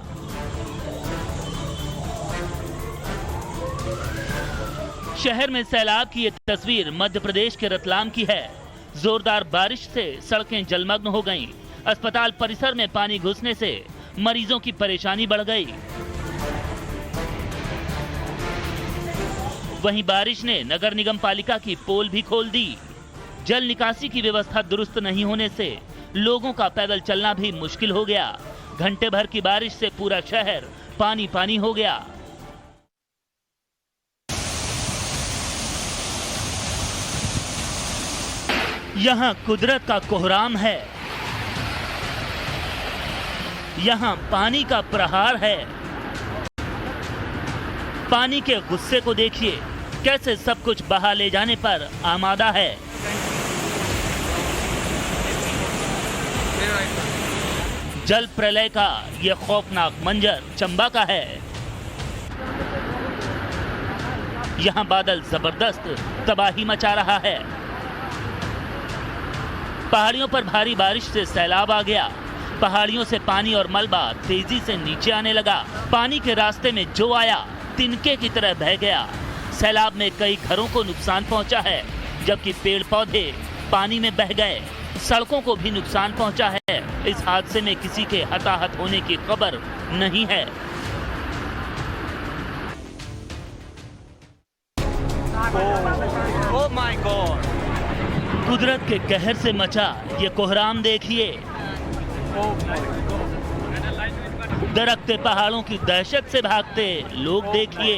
शहर में सैलाब की ये तस्वीर मध्य प्रदेश के रतलाम की है। जोरदार बारिश से सड़कें जलमग्न हो गईं। अस्पताल परिसर में पानी घुसने से मरीजों की परेशानी बढ़ गई। वहीं बारिश ने नगर निगम पालिका की पोल भी खोल दी। जल निकासी की व्यवस्था दुरुस्त नहीं होने से लोगों का पैदल चलना भी मुश्किल हो गया। घंटे भर की बारिश से पूरा शहर पानी पानी हो गया। यहाँ कुदरत का कोहराम है। यहाँ पानी का प्रहार है। पानी के गुस्से को देखिए, कैसे सब कुछ बहा ले जाने पर आमादा है। जल प्रलय का यह खौफनाक मंजर चंबा का है। यहाँ बादल जबरदस्त तबाही मचा रहा है। पहाड़ियों पर भारी बारिश से सैलाब आ गया। पहाड़ियों से पानी और मलबा तेजी से नीचे आने लगा। पानी के रास्ते में जो आया तिनके की तरह बह गया। सैलाब में कई घरों को नुकसान पहुंचा है, जबकि पेड़ पौधे पानी में बह गए। सड़कों को भी नुकसान पहुंचा है। इस हादसे में किसी के हताहत होने की खबर नहीं है। Oh my God! कुदरत के कहर से मचा ये कोहराम देखिए। दरकते पहाड़ों की दहशत से भागते लोग देखिए।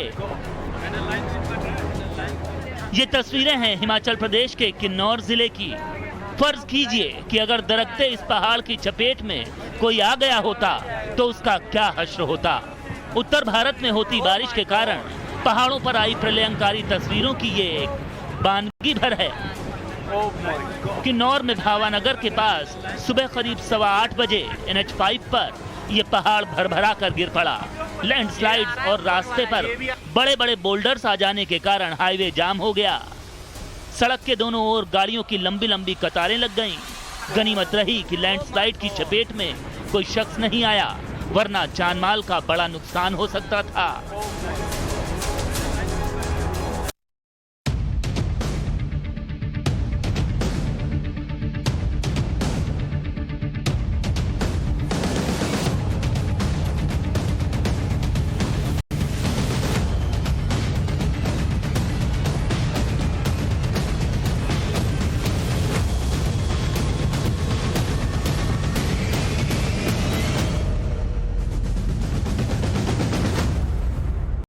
ये तस्वीरें हैं हिमाचल प्रदेश के किन्नौर जिले की। फर्ज कीजिए कि अगर दरकते इस पहाड़ की चपेट में कोई आ गया होता तो उसका क्या हश्र होता। उत्तर भारत में होती बारिश के कारण पहाड़ों पर आई प्रलयंकारी तस्वीरों की ये एक बानगी भर है। किन्नौर में भावानगर के पास सुबह करीब 8:15 बजे NH5 पर यह पहाड़ भरभरा कर गिर पड़ा। लैंडस्लाइड्स और रास्ते पर बड़े बड़े बोल्डर्स आ जाने के कारण हाईवे जाम हो गया। सड़क के दोनों ओर गाड़ियों की लंबी लंबी कतारें लग गईं। गनीमत रही कि लैंडस्लाइड की चपेट में कोई शख्स नहीं आया, वरना जान माल का बड़ा नुकसान हो सकता था।